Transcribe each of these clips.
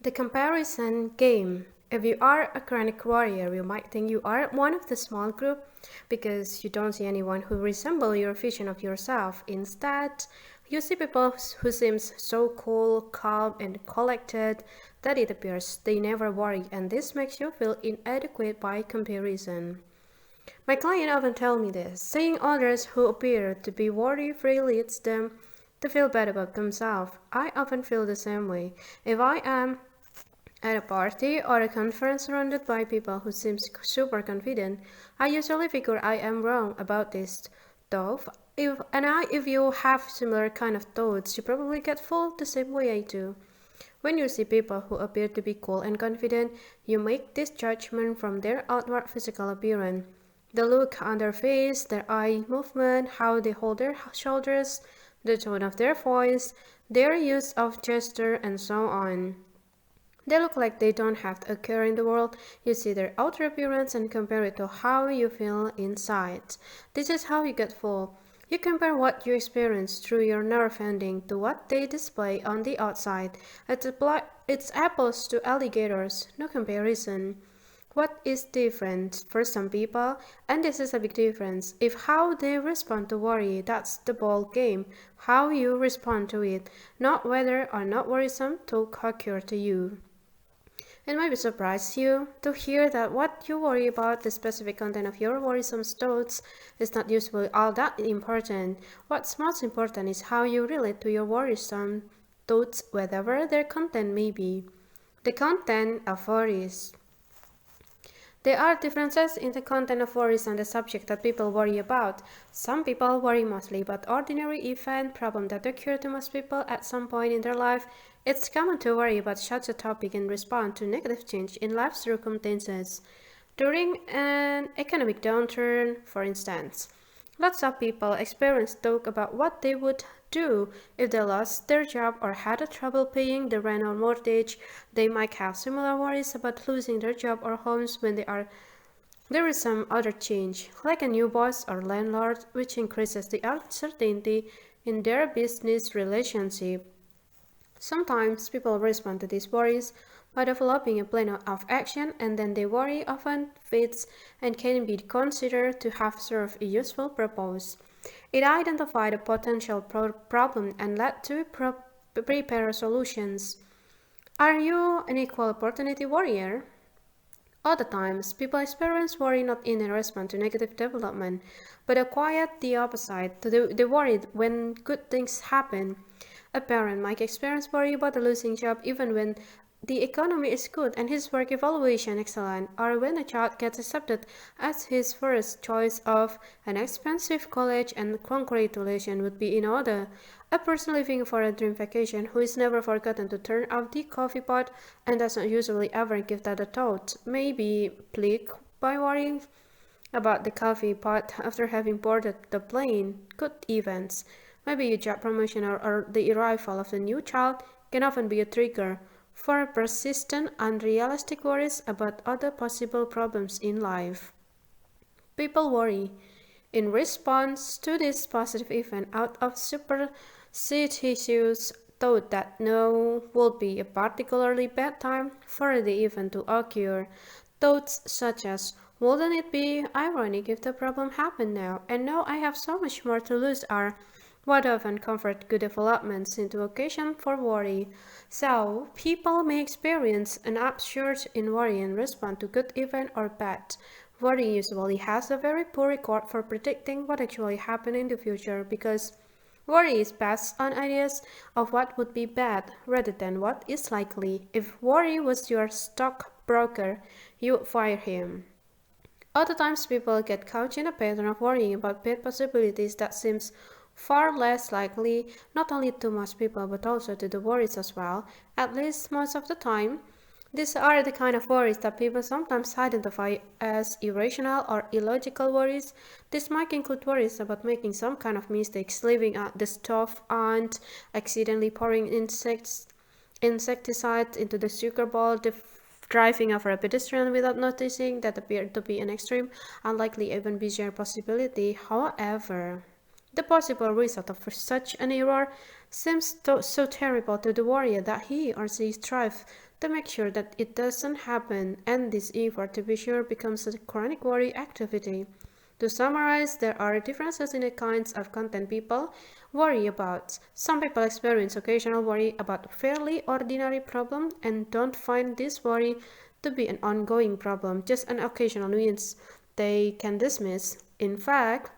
The comparison game. If you are a chronic warrior, you might think you are one of the small group because you don't see anyone who resemble your vision of yourself. Instead, you see people who seem so cool, calm, and collected that it appears they never worry, and this makes you feel inadequate by comparison. My client often tell me this. Seeing others who appear to be worry-free leads them to feel bad about themselves. I often feel the same way. If I am at a party or a conference surrounded by people who seem super confident, I usually figure I am wrong about this. Though, if you have similar kind of thoughts, you probably get fooled the same way I do. When you see people who appear to be cool and confident, you make this judgment from their outward physical appearance. The look on their face, their eye movement, how they hold their shoulders, the tone of their voice, their use of gesture, and so on. They look like they don't have a care in the world. You see their outer appearance and compare it to how you feel inside. This is how you get fooled. You compare what you experience through your nerve ending to what they display on the outside. It's apples to alligators, no comparison. What is different for some people, and this is a big difference, if how they respond to worry, that's the ball game, how you respond to it, not whether or not worrisome to occur to you. It might surprise you to hear that what you worry about, the specific content of your worrisome thoughts, is not usually all that important. What's most important is how you relate to your worrisome thoughts, whatever their content may be. The content of worries. There are differences in the content of worries and the subject that people worry about. Some people worry mostly about ordinary event, problems that occur to most people at some point in their life. It's common to worry about such a topic in response to negative change in life circumstances. During an economic downturn, for instance, lots of people experience talk about what they would do if they lost their job or had a trouble paying the rent or mortgage. They might have similar worries about losing their job or homes when there is some other change, like a new boss or landlord, which increases the uncertainty in their business relationship. Sometimes people respond to these worries by developing a plan of action, and then the worry often fits and can be considered to have served a useful purpose. It identified a potential problem and led to prepare solutions. Are you an equal opportunity warrior? Other times, people experience worry not in a response to negative development, but a quiet the opposite. They worried when good things happen. A parent might experience worry about a losing job even when the economy is good and his work evaluation excellent, or when a child gets accepted as his first choice of an expensive college and congratulations would be in order. A person living for a dream vacation who is never forgotten to turn off the coffee pot and does not usually ever give that a thought may be plagued by worrying about the coffee pot after having boarded the plane. Good events, maybe a job promotion or the arrival of a new child, can often be a trigger for persistent, unrealistic worries about other possible problems in life. People worry in response to this positive event out of superstitious thought that now would be a particularly bad time for the event to occur. Thoughts such as, wouldn't it be ironic if the problem happened now, and now I have so much more to lose, are what often convert good developments into occasion for worry. So, people may experience an upsurge in worry in response to good event or bad. Worry usually has a very poor record for predicting what actually happened in the future because worry is based on ideas of what would be bad rather than what is likely. If worry was your stockbroker, you would fire him. Other times people get caught in a pattern of worrying about bad possibilities that seems far less likely, not only to most people but also to the worries as well, at least most of the time. These are the kind of worries that people sometimes identify as irrational or illogical worries. This might include worries about making some kind of mistakes, leaving out the stove on, accidentally pouring insecticide into the sugar bowl, driving over a pedestrian without noticing, that appeared to be an extreme, unlikely, even bizarre possibility. However, the possible result of such an error seems so terrible to the warrior that he or she strives to make sure that it doesn't happen, and this effort to be sure becomes a chronic worry activity. To summarize, there are differences in the kinds of content people worry about. Some people experience occasional worry about a fairly ordinary problem and don't find this worry to be an ongoing problem, just an occasional nuisance they can dismiss. In fact,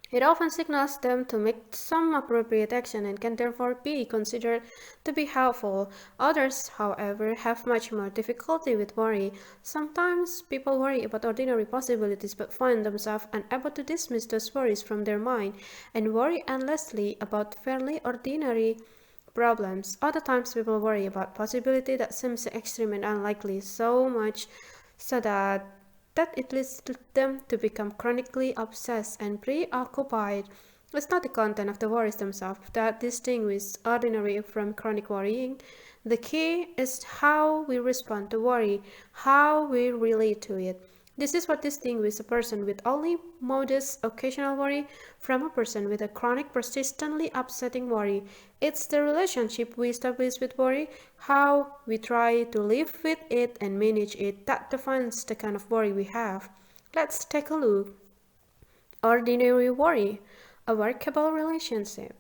it often signals them to make some appropriate action and can therefore be considered to be helpful. Others, however, have much more difficulty with worry. Sometimes people worry about ordinary possibilities but find themselves unable to dismiss those worries from their mind and worry endlessly about fairly ordinary problems. Other times people worry about possibility that seems extreme and unlikely, so much so that it leads them to become chronically obsessed and preoccupied. It's not the content of the worries themselves that distinguishes ordinary from chronic worrying. The key is how we respond to worry, how we relate to it. This is what distinguishes a person with only modest occasional worry from a person with a chronic, persistently upsetting worry. It's the relationship we establish with worry, how we try to live with it and manage it, that defines the kind of worry we have. Let's take a look. Ordinary worry, a workable relationship.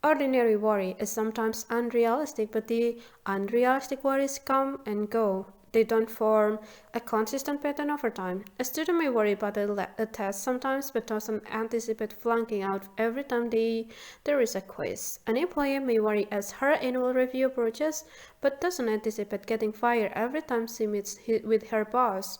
Ordinary worry is sometimes unrealistic, but the unrealistic worries come and go. They don't form a consistent pattern over time. A student may worry about a test sometimes, but doesn't anticipate flunking out every time there is a quiz. An employee may worry as her annual review approaches, but doesn't anticipate getting fired every time she meets with her boss.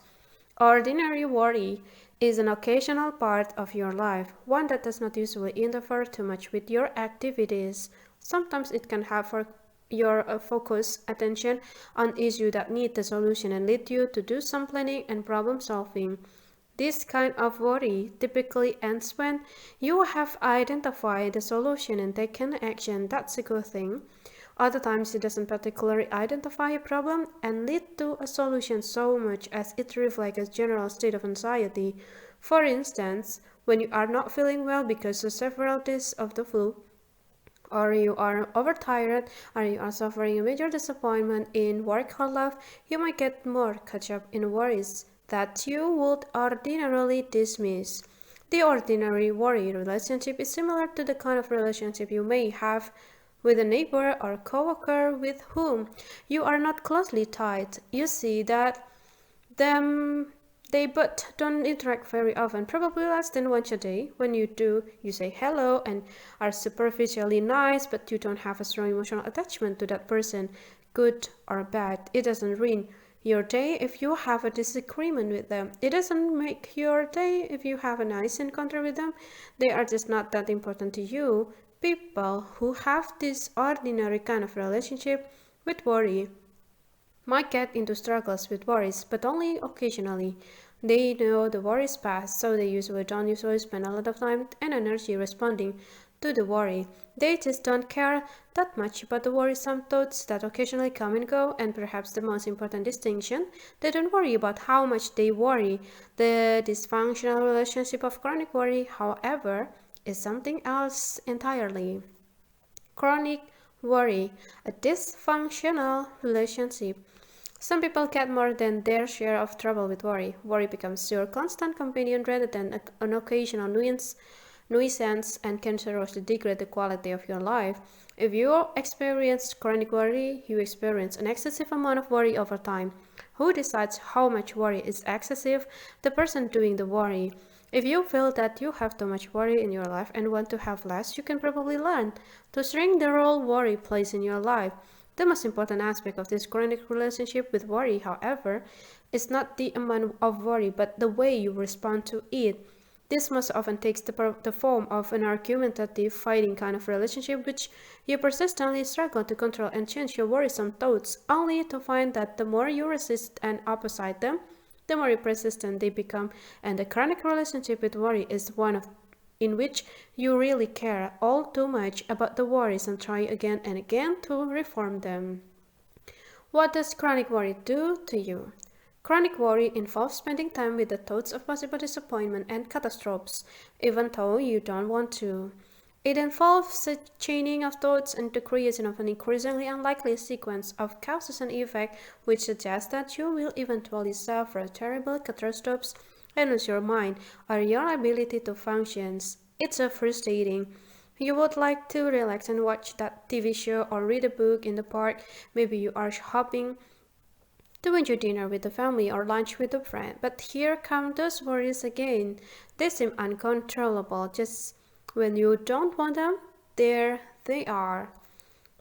Ordinary worry is an occasional part of your life, one that does not usually interfere too much with your activities. Sometimes it can have your focus attention on issues that need a solution and lead you to do some planning and problem solving. This kind of worry typically ends when you have identified the solution and taken action. That's a good thing. Other times it doesn't particularly identify a problem and lead to a solution so much as it reflects a general state of anxiety. For instance, when you are not feeling well because of several days of the flu, or you are overtired, or you are suffering a major disappointment in work or love, you might get more catch up in worries that you would ordinarily dismiss. The ordinary worry relationship is similar to the kind of relationship you may have with a neighbor or coworker with whom you are not closely tied. You see that them they but don't interact very often, probably less than once a day. When you do, you say hello and are superficially nice, but you don't have a strong emotional attachment to that person, good or bad. It doesn't ruin your day if you have a disagreement with them. It doesn't make your day if you have a nice encounter with them. They are just not that important to you. People who have this ordinary kind of relationship with worry might get into struggles with worries, but only occasionally. They know the worries pass, so they don't usually spend a lot of time and energy responding to the worry. They just don't care that much about the worrisome thoughts that occasionally come and go, and perhaps the most important distinction, they don't worry about how much they worry. The dysfunctional relationship of chronic worry, however, is something else entirely. Chronic worry, a dysfunctional relationship. Some people get more than their share of trouble with worry. Worry becomes your constant companion rather than an occasional nuisance and can seriously degrade the quality of your life. If you experience chronic worry, you experience an excessive amount of worry over time. Who decides how much worry is excessive? The person doing the worry. If you feel that you have too much worry in your life and want to have less, you can probably learn to shrink the role worry plays in your life. The most important aspect of this chronic relationship with worry, however, is not the amount of worry, but the way you respond to it. This most often takes the form of an argumentative, fighting kind of relationship, which you persistently struggle to control and change your worrisome thoughts, only to find that the more you resist and oppose them, the more persistent they become, and the chronic relationship with worry is one in which you really care all too much about the worries and try again and again to reform them. What does chronic worry do to you? Chronic worry involves spending time with the thoughts of possible disappointment and catastrophes, even though you don't want to. It involves a chaining of thoughts and the creation of an increasingly unlikely sequence of causes and effect, which suggests that you will eventually suffer terrible catastrophes and lose your mind or your ability to function. It's a frustrating. You would like to relax and watch that TV show or read a book in the park. Maybe you are shopping to enjoy dinner with the family or lunch with a friend. But here come those worries again. They seem uncontrollable just when you don't want them. There they are.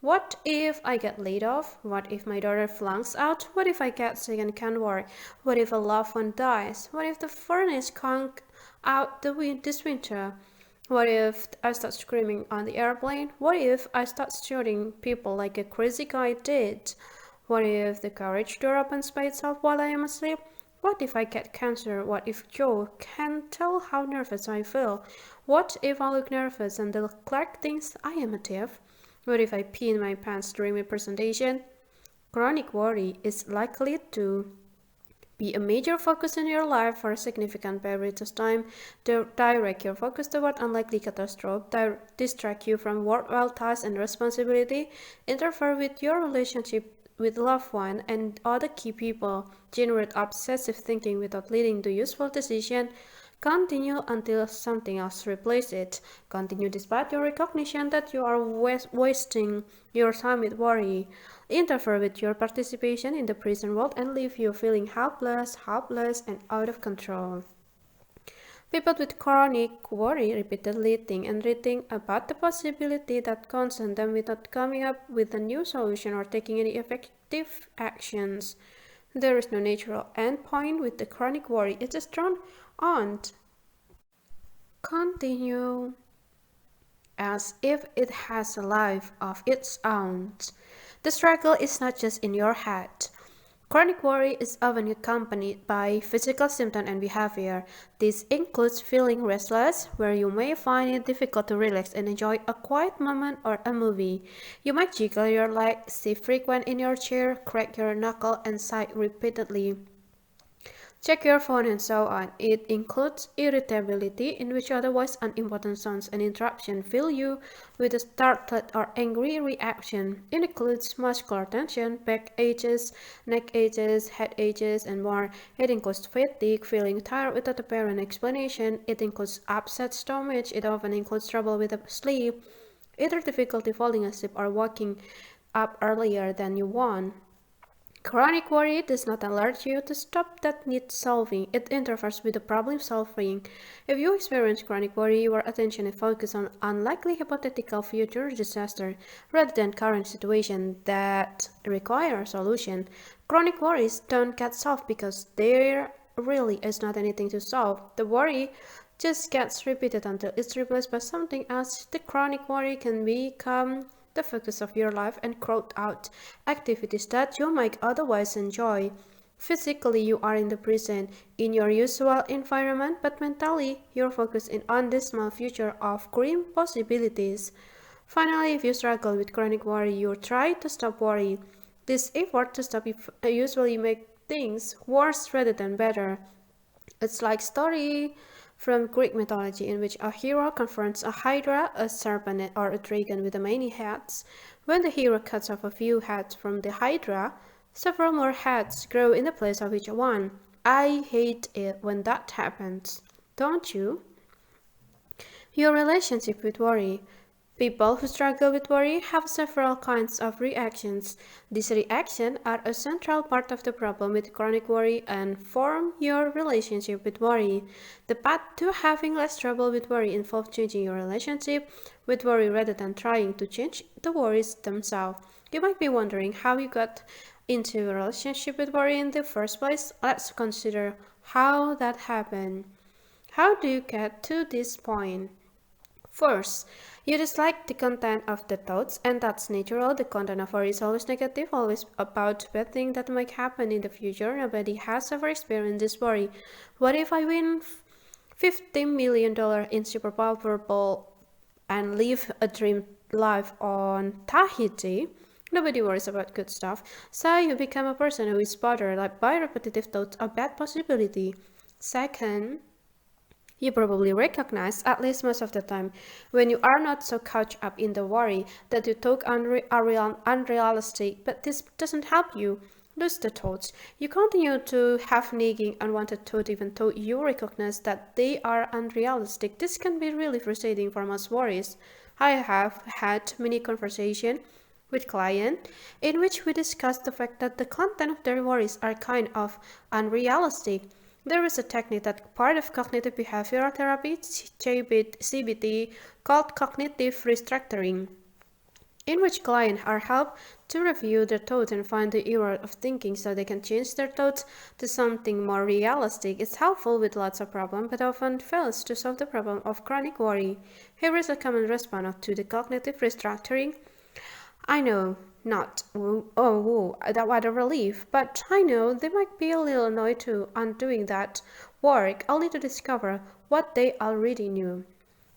What if I get laid off? What if my daughter flunks out? What if I get sick and can't work? What if a loved one dies? What if the furnace can't out this winter? What if I start screaming on the airplane? What if I start shooting people like a crazy guy did? What if the carriage door opens by itself while I am asleep? What if I get cancer? What if Joe can't tell how nervous I feel? What if I look nervous and the clerk thinks I am a thief? What if I pee in my pants during my presentation? Chronic worry is likely to be a major focus in your life for a significant period of time. To direct your focus toward unlikely catastrophe, distract you from worthwhile tasks and responsibility, interfere with your relationship with loved one and other key people, generate obsessive thinking without leading to useful decision, continue until something else replaces it. Continue despite your recognition that you are wasting your time with worry. Interfere with your participation in the present world and leave you feeling helpless, and out of control. People with chronic worry repeatedly think and rethink about the possibility that concern them without coming up with a new solution or taking any effective actions. There is no natural end point with the chronic worry. It is drawn on. Continue as if it has a life of its own. The struggle is not just in your head. Chronic worry is often accompanied by physical symptoms and behavior. This includes feeling restless, where you may find it difficult to relax and enjoy a quiet moment or a movie. You might jiggle your leg, sit frequent in your chair, crack your knuckle, and sigh repeatedly. Check your phone and so on. It includes irritability, in which otherwise unimportant sounds and interruptions fill you with a startled or angry reaction. It includes muscular tension, back aches, neck aches, head aches, and more. It includes fatigue, feeling tired without apparent explanation. It includes upset stomach. It often includes trouble with sleep, either difficulty falling asleep or waking up earlier than you want. Chronic worry does not alert you to stop that needs solving. It interferes with the problem solving. If you experience chronic worry, your attention is focused on unlikely hypothetical future disaster rather than current situation that require a solution. Chronic worries don't get solved because there really is not anything to solve. The worry just gets repeated until it's replaced by something else. The chronic worry can become the focus of your life and crowd out activities that you might otherwise enjoy. Physically, you are in the present, in your usual environment, but mentally, you're focused on the small future of grim possibilities. Finally, if you struggle with chronic worry, you try to stop worry. This effort to stop usually make things worse rather than better. It's like story from Greek mythology in which a hero confronts a hydra, a serpent, or a dragon with many heads. When the hero cuts off a few heads from the hydra, several more heads grow in the place of each one. I hate it when that happens. Don't you? Your relationship with worry. People who struggle with worry have several kinds of reactions. These reactions are a central part of the problem with chronic worry and form your relationship with worry. The path to having less trouble with worry involves changing your relationship with worry rather than trying to change the worries themselves. You might be wondering how you got into a relationship with worry in the first place. Let's consider how that happened. How do you get to this point? First, you dislike the content of the thoughts, and that's natural. The content of worry is always negative, always about bad things that might happen in the future. Nobody has ever experienced this worry. What if I win $50 million in Super Powerball and live a dream life on Tahiti? Nobody worries about good stuff. So you become a person who is bothered by repetitive thoughts of bad possibility. Second, You probably recognize, at least most of the time, when you are not so caught up in the worry that you talk unrealistic, but this doesn't help you lose the thoughts. You continue to have nagging unwanted thoughts even though you recognize that they are unrealistic. This can be really frustrating for most worries. I have had many conversations with clients in which we discuss the fact that the content of their worries are kind of unrealistic. There is a technique that part of cognitive behavioral therapy, CBT, called cognitive restructuring, in which clients are helped to review their thoughts and find the error of thinking so they can change their thoughts to something more realistic. It's helpful with lots of problems, but often fails to solve the problem of chronic worry. Here is a common response to the cognitive restructuring. I know, not, what a relief, but I know they might be a little annoyed too on doing that work, only to discover what they already knew.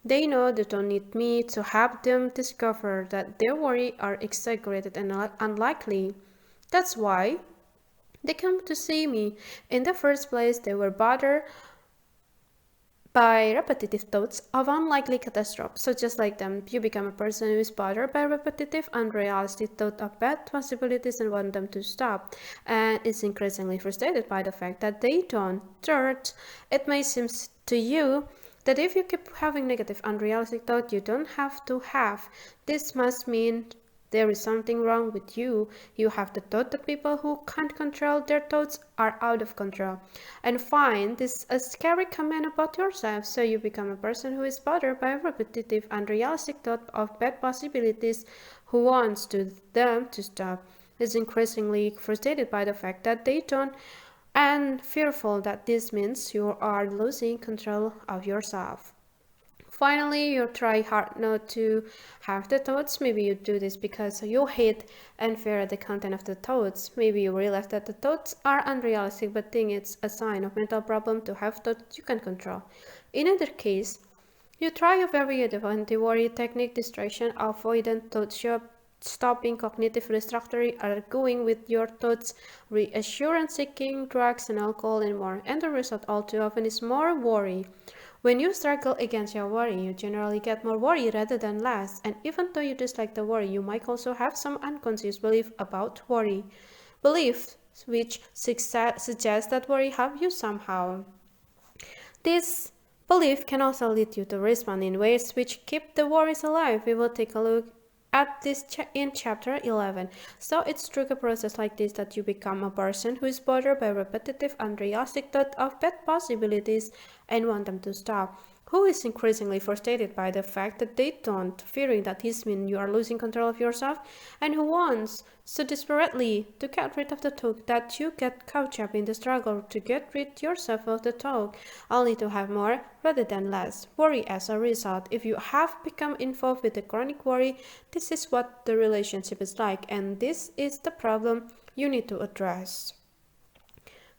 They know they don't need me to help them discover that their worries are exaggerated and unlikely. That's why they come to see me. In the first place, they were bothered by repetitive thoughts of unlikely catastrophe. So just like them, you become a person who is bothered by repetitive, unrealistic thought of bad possibilities and want them to stop, and is increasingly frustrated by the fact that they don't. Third, it may seem to you that if you keep having negative, unrealistic thoughts, you don't have to have. This must mean there is something wrong with you. You have the thought that people who can't control their thoughts are out of control. And find this a scary comment about yourself, so you become a person who is bothered by repetitive, unrealistic thought of bad possibilities, who wants them to stop, is increasingly frustrated by the fact that they don't, and fearful that this means you are losing control of yourself. Finally, you try hard not to have the thoughts. Maybe you do this because you hate and fear the content of the thoughts. Maybe you realize that the thoughts are unrealistic but think it's a sign of mental problem to have thoughts you can control. In either case, you try a variety of anti-worry technique, distraction, avoidant thought stopping, cognitive restructuring, arguing with your thoughts, reassurance seeking, drugs and alcohol and more. And the result all too often is more worry. When you struggle against your worry, you generally get more worry rather than less. And even though you dislike the worry, you might also have some unconscious belief about worry. Beliefs which suggest that worry helps you somehow. This belief can also lead you to respond in ways which keep the worries alive. We will take a look at this in chapter 11. So it's through a process like this that you become a person who is bothered by repetitive, unrealistic thought of bad possibilities and want them to stop, who is increasingly frustrated by the fact that they don't, fearing that this means you are losing control of yourself, and who wants so desperately to get rid of the thought that you get caught up in the struggle to get rid yourself of the thought, only to have more rather than less worry as a result. If you have become involved with the chronic worry, this is what the relationship is like, and this is the problem you need to address.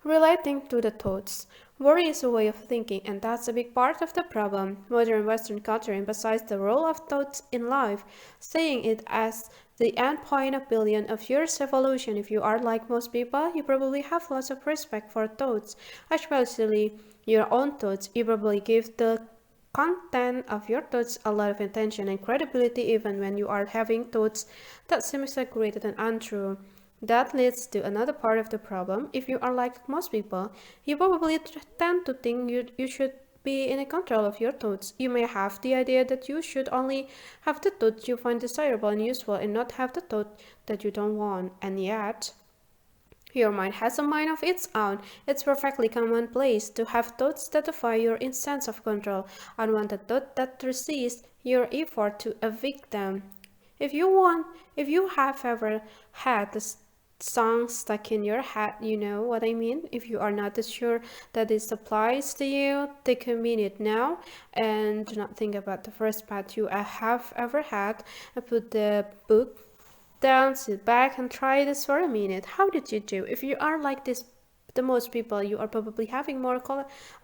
Relating to the thoughts. Worry is a way of thinking, and that's a big part of the problem. Modern Western culture emphasizes the role of thoughts in life, saying it as the end point of billion of years evolution. If you are like most people, you probably have lots of respect for thoughts, especially your own thoughts. You probably give the content of your thoughts a lot of attention and credibility even when you are having thoughts that seem exaggerated and untrue. That leads to another part of the problem. If you are like most people, you probably tend to think you should be in control of your thoughts. You may have the idea that you should only have the thoughts you find desirable and useful and not have the thought that you don't want. And yet, your mind has a mind of its own. It's perfectly commonplace to have thoughts that defy your sense of control, unwanted thoughts that resist your effort to evict them. If you have ever had this song stuck in your head, you know what I mean. If you are not sure that this applies to you, take a minute now and do not think about the first part you have ever had, and put the book down, sit back and try this for a minute. How did you do? If you are like this, the most people, you are probably having more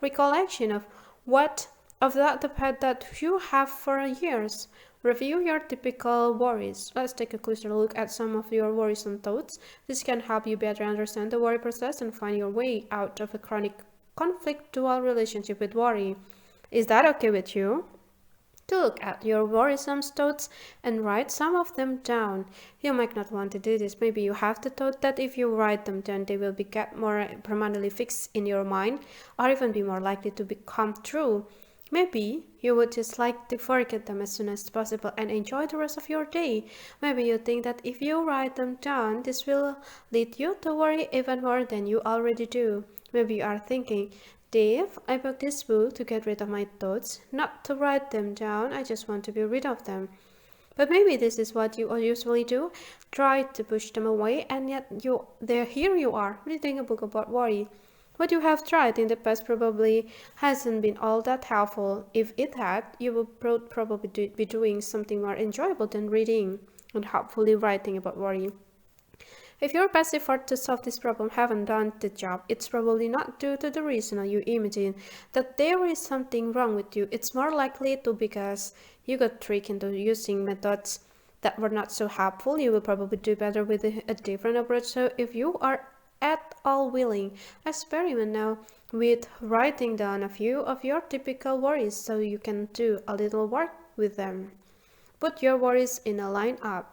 recollection of the pet that you have for years. Review your typical worries. Let's take a closer look at some of your worrisome thoughts. This can help you better understand the worry process and find your way out of a chronic conflict dual relationship with worry. Is that okay with you? To look at your worrisome thoughts and write some of them down. You might not want to do this. Maybe you have the thought that if you write them down, they will get more permanently fixed in your mind or even be more likely to become true. Maybe you would just like to forget them as soon as possible and enjoy the rest of your day. Maybe you think that if you write them down, this will lead you to worry even more than you already do. Maybe you are thinking, Dave, I bought this book to get rid of my thoughts, not to write them down, I just want to be rid of them. But maybe this is what you usually do, try to push them away, and yet here you are, reading a book about worry. What you have tried in the past probably hasn't been all that helpful. If it had, you would probably be doing something more enjoyable than reading and hopefully writing about worry. If your best effort to solve this problem haven't done the job, it's probably not due to the reason you imagine that there is something wrong with you. It's more likely to because you got tricked into using methods that were not so helpful. You will probably do better with a different approach. So if you are at all willing, experiment now with writing down a few of your typical worries so you can do a little work with them. Put your worries in a lineup.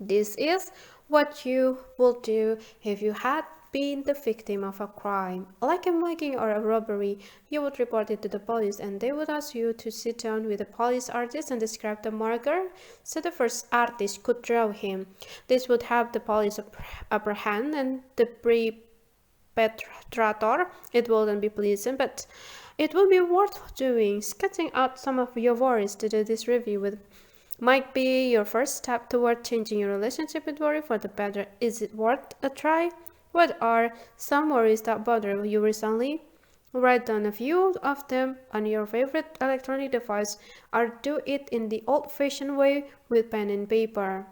This is what you would do if you had been the victim of a crime, like a mugging or a robbery. You would report it to the police and they would ask you to sit down with a police artist and describe the murderer so the first artist could draw him. This would have the police apprehend and the perpetrator. It wouldn't be pleasant, but it would be worth doing. Sketching out some of your worries to do this review with might be your first step toward changing your relationship with worry for the better. Is it worth a try? What are some worries that bother you recently? Write down a few of them on your favorite electronic device or do it in the old-fashioned way with pen and paper.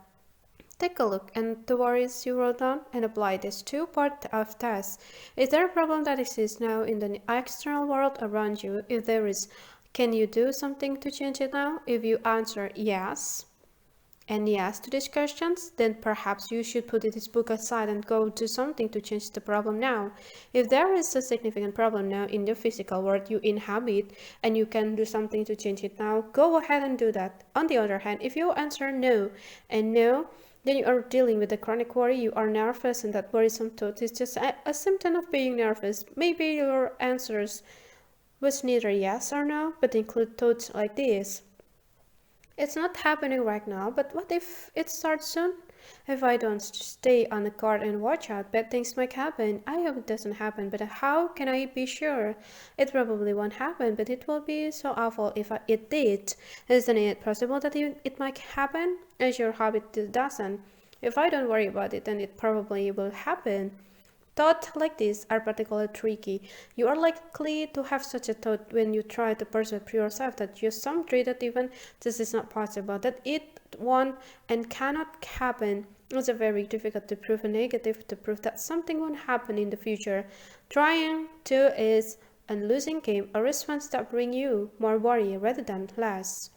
Take a look at the worries you wrote down and apply this two-part of test. Is there a problem that exists now in the external world around you? If there is, can you do something to change it now? If you answer yes and yes to these questions, then perhaps you should put this book aside and go do something to change the problem now. If there is a significant problem now in the physical world you inhabit and you can do something to change it now, go ahead and do that. On the other hand, if you answer no and no, then you are dealing with a chronic worry, you are nervous, and that worrisome thought is just a symptom of being nervous. Maybe your answers was neither yes or no, but include thoughts like this. It's not happening right now, but what if it starts soon? If I don't stay on the guard and watch out, bad things might happen. I hope it doesn't happen, but how can I be sure? It probably won't happen, but it will be so awful if it did. Isn't it possible that it might happen? I sure hope it doesn't. If I don't worry about it, then it probably will happen. Thoughts like this are particularly tricky. You are likely to have such a thought when you try to persuade yourself that you some trait that even this is not possible, that it won't and cannot happen. It's very difficult to prove a negative, to prove that something won't happen in the future. Trying to is a losing game, a response that brings you more worry rather than less.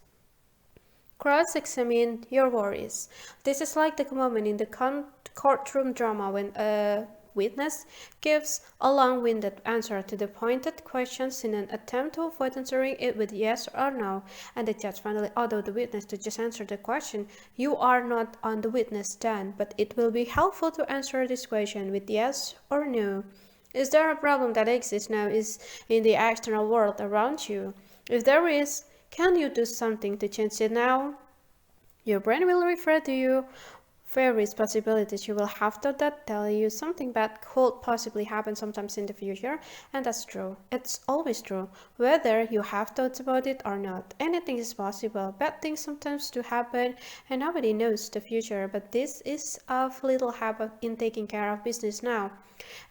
Cross-examine your worries. This is like the moment in the courtroom drama when a witness gives a long-winded answer to the pointed questions in an attempt to avoid answering it with yes or no, and the judge finally allowed the witness to just answer the question. You are not on the witness stand, but it will be helpful to answer this question with yes or no. Is there a problem that exists now is in the external world around you? If there is, can you do something to change it now? Your brain will refer to you various possibilities. You will have thought that tell you something bad could possibly happen sometimes in the future, and that's true. It's always true, whether you have thoughts about it or not. Anything is possible. Bad things sometimes do happen, and nobody knows the future, but this is of little help in taking care of business now.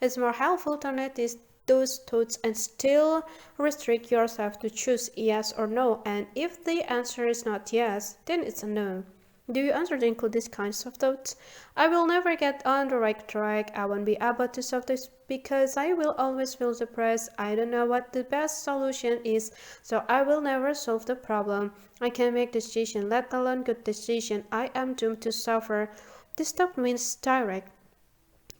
It's more helpful to notice those thoughts and still restrict yourself to choose yes or no, and if the answer is not yes, then it's a no. Do you answer to include these kinds of thoughts? I will never get on the right track. I won't be able to solve this because I will always feel depressed. I don't know what the best solution is, so I will never solve the problem. I can't make decision, let alone good decision. I am doomed to suffer. This thought means direct.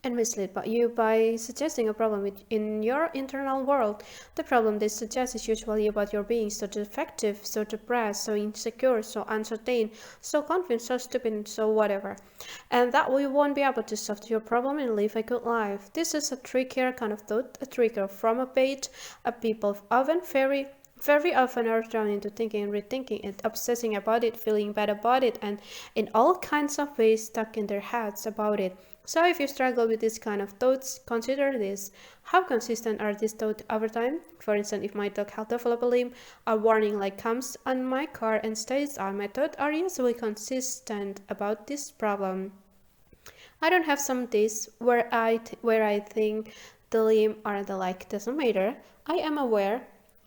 and mislead you by suggesting a problem in your internal world. The problem they suggest is usually about your being so defective, so depressed, so insecure, so uncertain, so confused, so stupid, so whatever. And that we won't be able to solve your problem and live a good life. This is a trickier kind of thought, a trigger from a bait, a people often very often are drawn into thinking and rethinking it, obsessing about it, feeling bad about it, and in all kinds of ways stuck in their heads about it. So if you struggle with this kind of thoughts, consider this. How consistent are these thoughts over time? For instance, if my dog had developed a limb, a warning light comes on my car and stays on, my thoughts are usually consistent about this problem. I don't have some days where I think the limb or the like doesn't matter. I am aware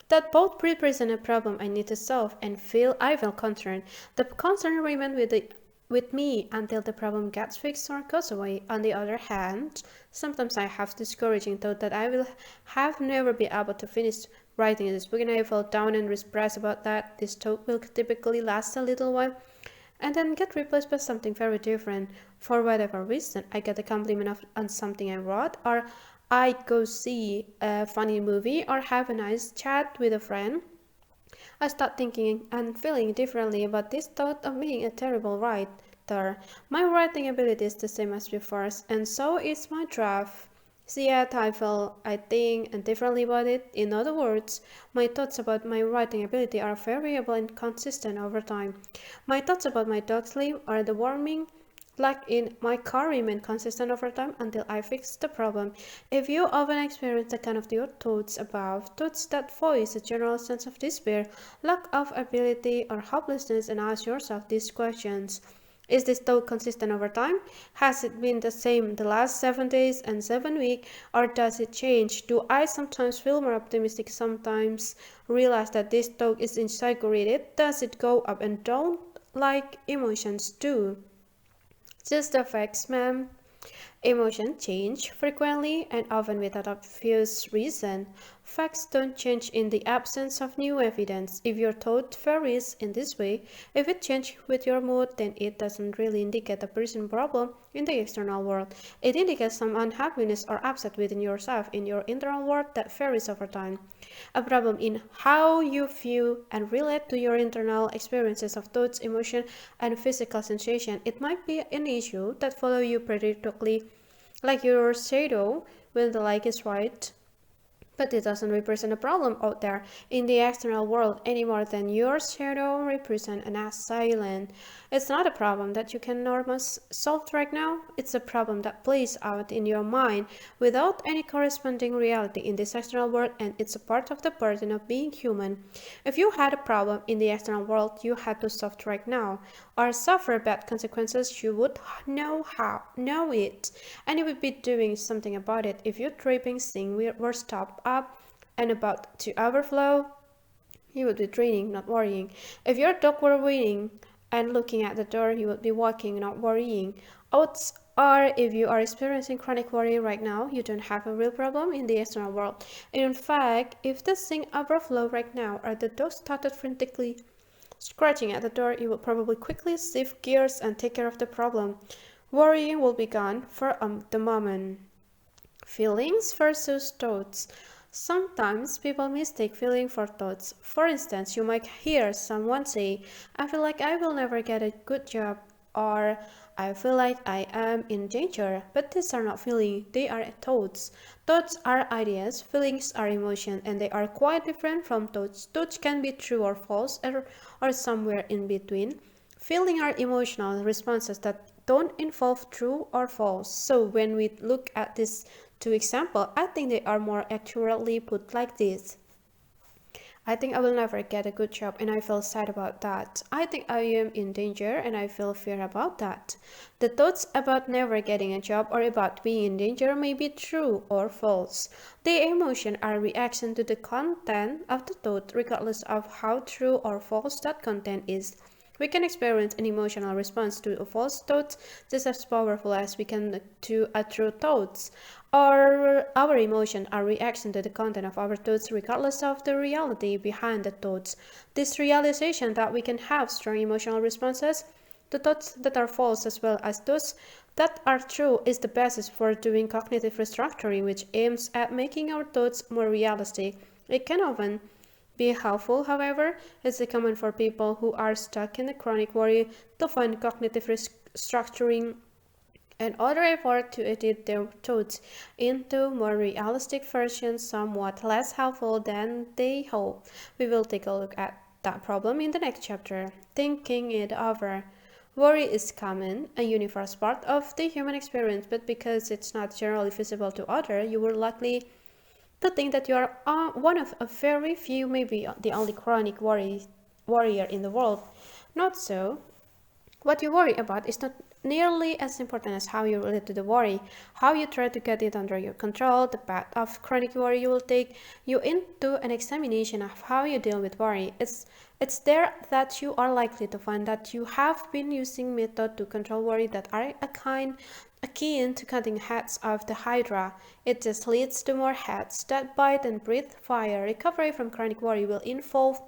that both represent a problem I need to solve and I feel concerned. The concern remains with me until the problem gets fixed or goes away. On the other hand, sometimes I have discouraging thought that I will have never be able to finish writing this book, and I feel down and depressed about that. This thought will typically last a little while and then get replaced by something very different. For whatever reason, I get a compliment on something I wrote, or I go see a funny movie, or have a nice chat with a friend. I start thinking and feeling differently about this thought of being a terrible writer. My writing ability is the same as before, and so is my draft. See, yet I think and differently about it. In other words, my thoughts about my writing ability are variable and consistent over time. My thoughts about my dog's sleep or the warming like in my car remain consistent over time until I fix the problem. If you often experience the kind of your thoughts above, thoughts that voice a general sense of despair, lack of ability, or hopelessness, and ask yourself these questions. Is this thought consistent over time? Has it been the same the last 7 days and 7 weeks, or does it change? Do I sometimes feel more optimistic, sometimes realize that this thought is exaggerated? Does it go up and down like emotions do? Just the facts, ma'am. Emotions change frequently and often without obvious reason. Facts don't change in the absence of new evidence. If your thought varies in this way, if it changes with your mood, then it doesn't really indicate a present problem in the external world. It indicates some unhappiness or upset within yourself in your internal world that varies over time. A problem in how you view and relate to your internal experiences of thoughts, emotion, and physical sensation. It might be an issue that follow you predictably, like your shadow when the light is right, but it doesn't represent a problem out there in the external world any more than your shadow represents an assailant. It's not a problem that you can normally solve right now. It's a problem that plays out in your mind without any corresponding reality in this external world, and it's a part of the burden of being human. If you had a problem in the external world you had to solve right now, or suffer bad consequences, you would know it, and you would be doing something about it. If your dripping sink were stopped up and about to overflow, you would be draining, not worrying. If your dog were waiting and looking at the door, you would be walking, not worrying. Odds are, if you are experiencing chronic worry right now, you don't have a real problem in the external world. In fact, if the sink overflowed right now, or the dog started frantically scratching at the door, you will probably quickly shift gears and take care of the problem. Worrying will be gone for the moment. Feelings versus thoughts. Sometimes people mistake feeling for thoughts. For instance, you might hear someone say, I feel like I will never get a good job, or I feel like I am in danger. But these are not feelings, they are thoughts. Thoughts are ideas, feelings are emotion, and they are quite different from thoughts. Thoughts can be true or false, or somewhere in between. Feelings are emotional responses that don't involve true or false. So when we look at these two examples, I think they are more accurately put like this. I think I will never get a good job and I feel sad about that. I think I am in danger and I feel fear about that. The thoughts about never getting a job or about being in danger may be true or false. The emotion are reaction to the content of the thought regardless of how true or false that content is. We can experience an emotional response to a false thought just as powerful as we can to a true thought. Or our emotions are reaction to the content of our thoughts regardless of the reality behind the thoughts. This realization that we can have strong emotional responses to thoughts that are false as well as those that are true is the basis for doing cognitive restructuring, which aims at making our thoughts more realistic. It can often be helpful, however. It's common for people who are stuck in a chronic worry to find cognitive restructuring and other effort to edit their thoughts into more realistic versions somewhat less helpful than they hope. We will take a look at that problem in the next chapter, thinking it over. Worry is common, a universal part of the human experience, but because it's not generally visible to others, you are likely to think that you are one of a very few, maybe the only chronic warrior in the world. Not so. What you worry about is not nearly as important as how you relate to the worry, how you try to get it under your control. The path of chronic worry will take you into an examination of how you deal with worry. It's there that you are likely to find that you have been using methods to control worry that are akin to cutting heads of the Hydra. It just leads to more heads that bite and breathe fire. Recovery from chronic worry will involve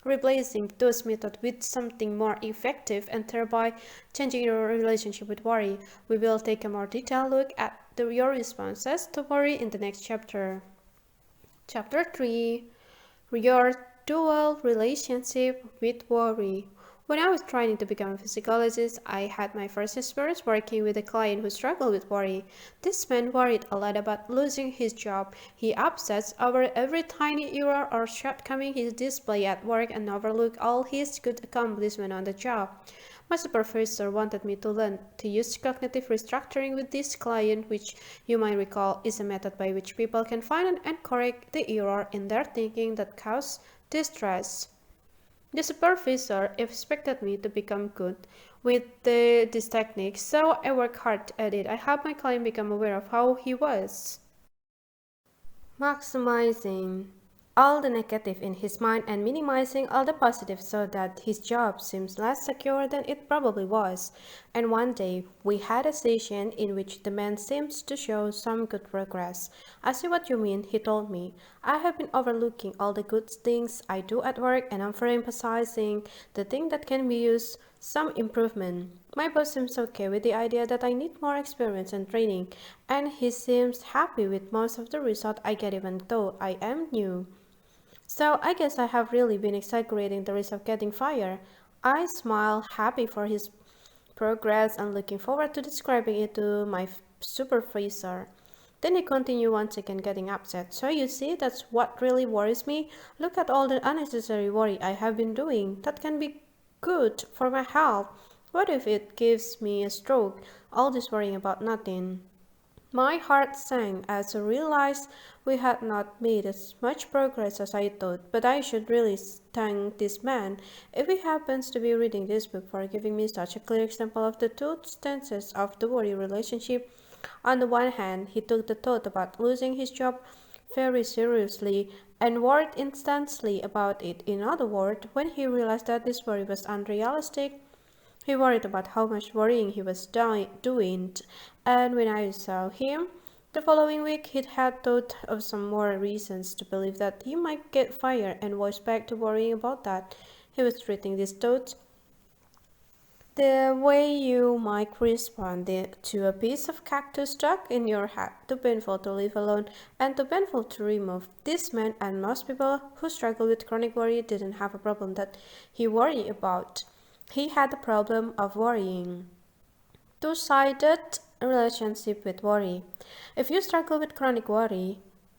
replacing those methods with something more effective and thereby changing your relationship with worry. We will take a more detailed look at your responses to worry in the next chapter. Chapter 3. Your dual relationship with worry. When I was trying to become a psychologist, I had my first experience working with a client who struggled with worry. This man worried a lot about losing his job. He obsessed over every tiny error or shortcoming he displayed at work and overlooked all his good accomplishments on the job. My supervisor wanted me to learn to use cognitive restructuring with this client, which you might recall is a method by which people can find and correct the error in their thinking that caused distress. The supervisor expected me to become good with this technique, so I worked hard at it. I helped my client become aware of how he was maximizing all the negative in his mind and minimizing all the positive so that his job seems less secure than it probably was. And one day, we had a session in which the man seems to show some good progress. I see what you mean, he told me. I have been overlooking all the good things I do at work and overemphasizing the thing that can be used some improvement. My boss seems okay with the idea that I need more experience and training, and he seems happy with most of the results I get even though I am new. So I guess I have really been exaggerating the risk of getting fired. I smile, happy for his progress and looking forward to describing it to my supervisor. Then he continued once again getting upset. So you see, that's what really worries me. Look at all the unnecessary worry I have been doing. That can be good for my health. What if it gives me a stroke? All this worrying about nothing. My heart sank as I realized we had not made as much progress as I thought, but I should really thank this man, if he happens to be reading this book, for giving me such a clear example of the two stances of the worry relationship. On the one hand, he took the thought about losing his job very seriously and worried intensely about it. In other words, when he realized that this worry was unrealistic, he worried about how much worrying he was doing, and when I saw him the following week, he had thought of some more reasons to believe that he might get fired and was back to worrying about that. He was treating these thoughts the way you might respond to a piece of cactus stuck in your head, too painful to leave alone and too painful to remove. This man and most people who struggle with chronic worry didn't have a problem that he worried about. He had the problem of worrying. Two-sided relationship with worry. If you struggle with chronic worry,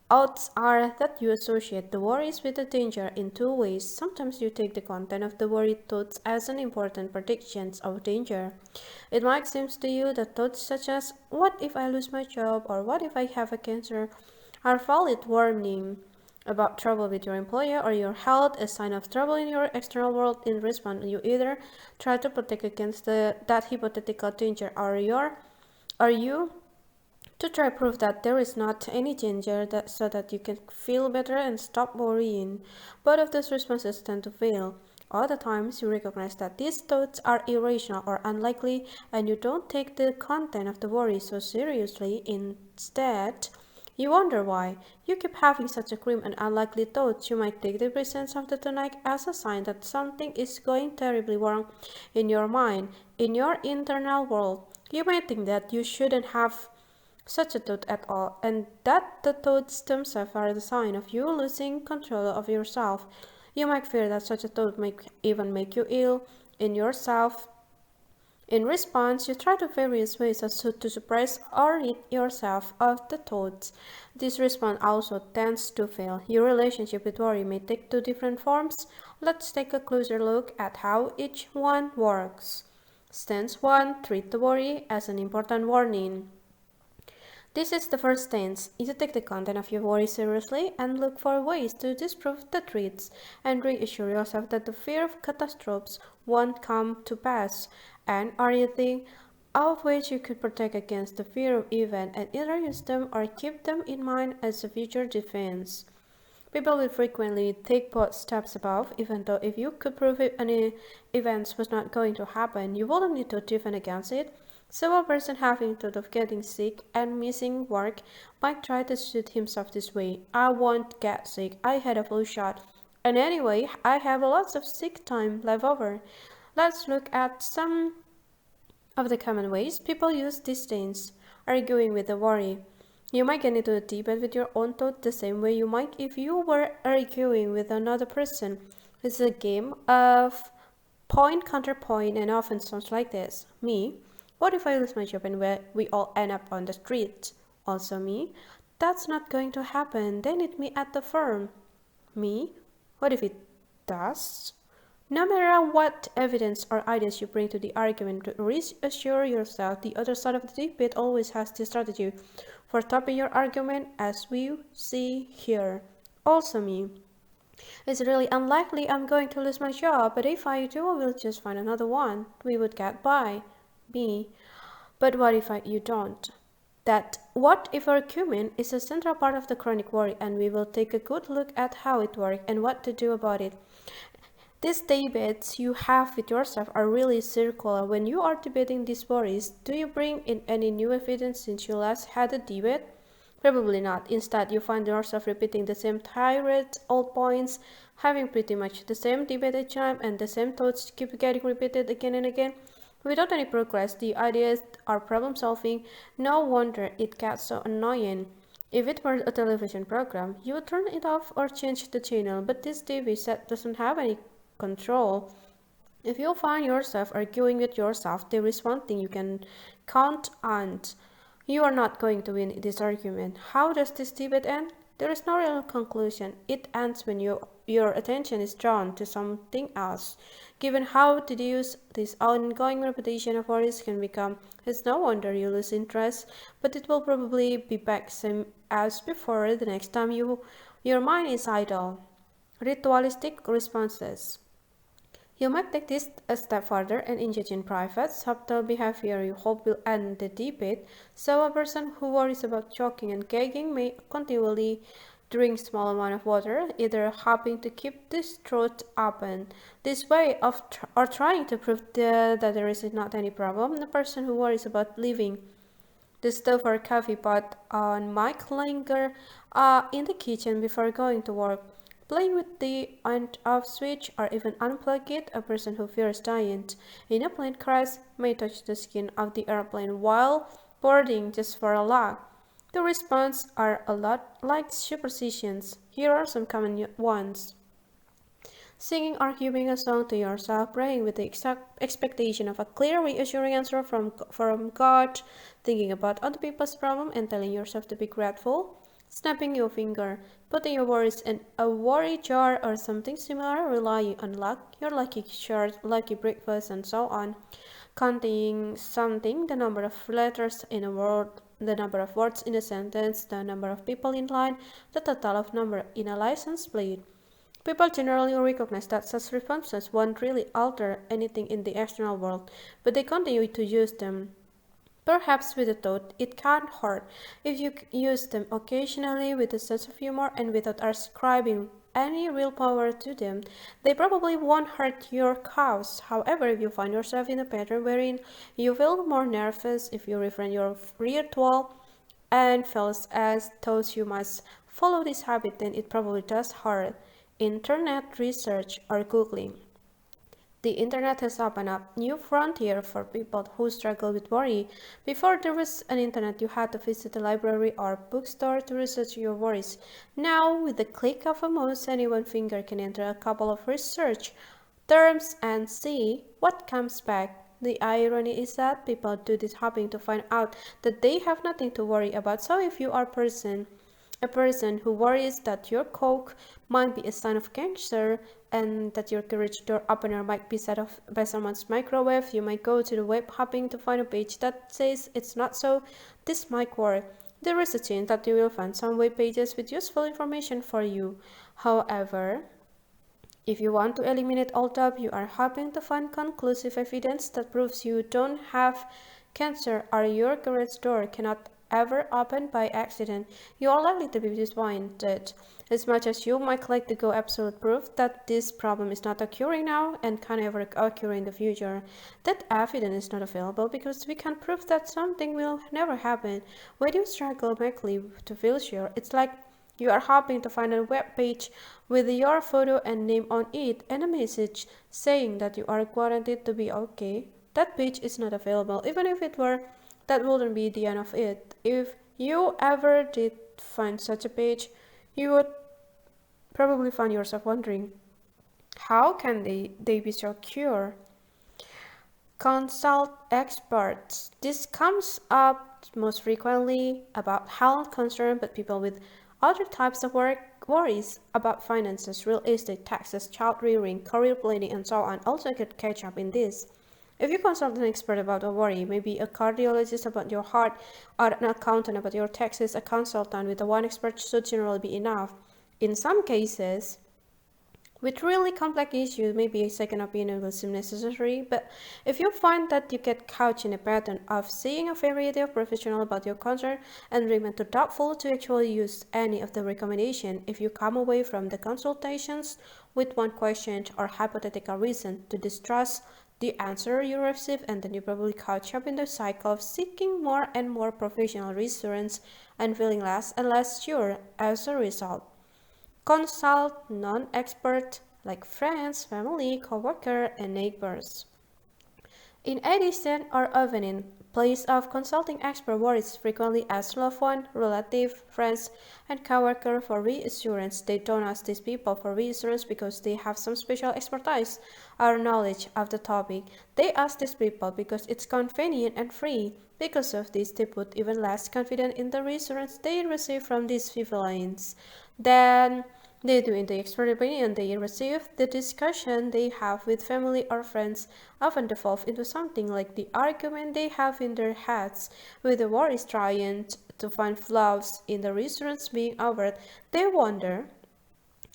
odds are that you associate the worries with the danger in two ways. Sometimes you take the content of the worried thoughts as an important prediction of danger. It might seem to you that thoughts such as, what if I lose my job, or what if I have a cancer, are valid warning about trouble with your employer or your health, a sign of trouble in your external world. In response, you either try to protect against that hypothetical danger, or you to try prove that there is not any danger, so that you can feel better and stop worrying. Both of those responses tend to fail. Other times, you recognize that these thoughts are irrational or unlikely, and you don't take the content of the worry so seriously. Instead, you wonder why. You keep having such a grim and unlikely thoughts. You might take the presence of the tonight as a sign that something is going terribly wrong in your mind, in your internal world. You might think that you shouldn't have such a thought at all, and that the thoughts themselves are the sign of you losing control of yourself. You might fear that such a thought may even make you ill in yourself. In response, you try to various ways to suppress or rid yourself of the thoughts. This response also tends to fail. Your relationship with worry may take two different forms. Let's take a closer look at how each one works. Stance 1. Treat the worry as an important warning. This is the first stance. You take the content of your worry seriously and look for ways to disprove the threats and reassure yourself that the fear of catastrophes won't come to pass. And are you thinking of ways you could protect against the fear of event and either use them or keep them in mind as a future defense. People will frequently take both steps above, even though if you could prove any event was not going to happen, you wouldn't need to defend against it. So a person having thought of getting sick and missing work might try to suit himself this way. I won't get sick, I had a flu shot. And anyway, I have lots of sick time left over. Let's look at some of the common ways people use these things. Arguing with the worry. You might get into a debate with your own thought the same way you might if you were arguing with another person. It's a game of point counterpoint and often sounds like this. Me, what if I lose my job and we all end up on the street? Also me, that's not going to happen. They need me at the firm. Me, what if it does? No matter what evidence or ideas you bring to the argument, reassure yourself the other side of the debate always has the strategy for topping your argument, as we see here. Also me. It's really unlikely I'm going to lose my job, but if I do, I will just find another one. We would get by. Me. But what if you don't? That what if argument is a central part of the chronic worry, and we will take a good look at how it works and what to do about it. These debates you have with yourself are really circular. When you are debating these worries, do you bring in any new evidence since you last had a debate? Probably not. Instead, you find yourself repeating the same tired old points, having pretty much the same debate each time, and the same thoughts keep getting repeated again and again. Without any progress, the ideas are problem solving. No wonder it gets so annoying. If it were a television program, you would turn it off or change the channel, but this TV set doesn't have any control. If you find yourself arguing with yourself, there is one thing you can count on. You are not going to win this argument. How does this debate end? There is no real conclusion. It ends when your attention is drawn to something else. Given how tedious this ongoing repetition of worries can become, it's no wonder you lose interest, but it will probably be back same as before the next time your mind is idle. Ritualistic responses. You might take this a step further and engage in private, subtle behavior you hope will end the debate. So a person who worries about choking and gagging may continually drink small amount of water, either hoping to keep this throat open. This way of trying to prove that there is not any problem. The person who worries about leaving the stove or coffee pot on might linger in the kitchen before going to work. Playing with the on-off switch or even unplug it, a person who fears dying in a plane crash may touch the skin of the airplane while boarding just for a laugh. The responses are a lot like superstitions. Here are some common ones. Singing or humming a song to yourself, praying with the exact expectation of a clear, reassuring answer from God, thinking about other people's problem and telling yourself to be grateful, snapping your finger, putting your worries in a worry jar or something similar, relying on luck, your lucky shirt, lucky breakfast, and so on, counting something, the number of letters in a word, the number of words in a sentence, the number of people in line, the total of number in a license plate. People generally recognize that such responses won't really alter anything in the external world, but they continue to use them. Perhaps with a thought, it can't hurt if you use them occasionally with a sense of humor and without ascribing any real power to them. They probably won't hurt your cause. However, if you find yourself in a pattern wherein you feel more nervous if you refrain your ritual and feels as though you must follow this habit, then it probably does hurt. Internet research or Googling. The internet has opened up new frontier for people who struggle with worry. Before there was an internet, you had to visit a library or bookstore to research your worries. Now, with the click of a mouse, anyone finger can enter a couple of research terms and see what comes back. The irony is that people do this hoping to find out that they have nothing to worry about. So if you are a person who worries that your Coke might be a sign of cancer and that your garage door opener might be set off by someone's microwave, you might go to the web hopping to find a page that says it's not so. This might work. There is a chance that you will find some web pages with useful information for you. However, if you want to eliminate all doubt, you are hoping to find conclusive evidence that proves you don't have cancer or your garage door cannot ever open by accident. You are likely to be disappointed. As much as you might like to go absolute proof that this problem is not occurring now and can ever occur in the future, that evidence is not available because we can prove that something will never happen. When you struggle mentally to feel sure, it's like you are hoping to find a web page with your photo and name on it and a message saying that you are guaranteed to be okay. That page is not available. Even if it were, that wouldn't be the end of it. If you ever did find such a page, you would probably find yourself wondering, how can they be so secure? Consult experts. This comes up most frequently about health concern, but people with other types of worries about finances, real estate, taxes, child rearing, career planning, and so on also could catch up in this. If you consult an expert about a worry, maybe a cardiologist about your heart, or an accountant about your taxes, a consultant with one expert should generally be enough. In some cases, with really complex issues, maybe a second opinion will seem necessary, but if you find that you get caught in a pattern of seeing a variety of professionals about your concern and remain too doubtful to actually use any of the recommendation, if you come away from the consultations with one question or hypothetical reason to distrust the answer you receive, and then you probably catch up in the cycle of seeking more and more professional reassurance and feeling less and less sure as a result. Consult non-experts like friends, family, co-workers, and neighbors. In addition, or even in place of consulting expert worries, frequently ask loved one, relative, friends, and co-worker for reassurance. They don't ask these people for reassurance because they have some special expertise or knowledge of the topic. They ask these people because it's convenient and free. Because of this, they put even less confidence in the reassurance they receive from these civilians than they do in the expert opinion they receive. The discussion they have with family or friends often devolve into something like the argument they have in their heads, with the worries trying to find flaws in the reassurance being offered. They wonder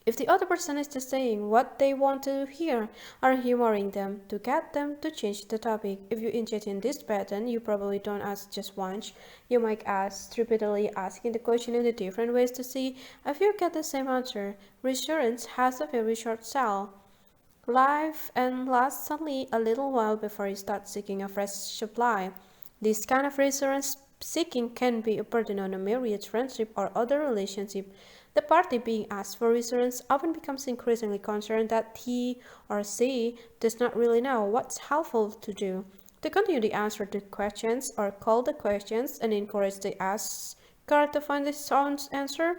if the other person is just saying what they want to hear or humoring them to get them to change the topic. If you engage in this pattern, you probably don't ask just once. You might ask repeatedly, asking the question in different ways to see if you get the same answer. Reassurance has a very short shelf life and lasts only a little while before you start seeking a fresh supply. This kind of reassurance seeking can be a burden on a marriage, friendship, or other relationship. The party being asked for reassurance often becomes increasingly concerned that he or she does not really know what's helpful to do. To continue the answer to questions or call the questions and encourage the asker to find his own answer.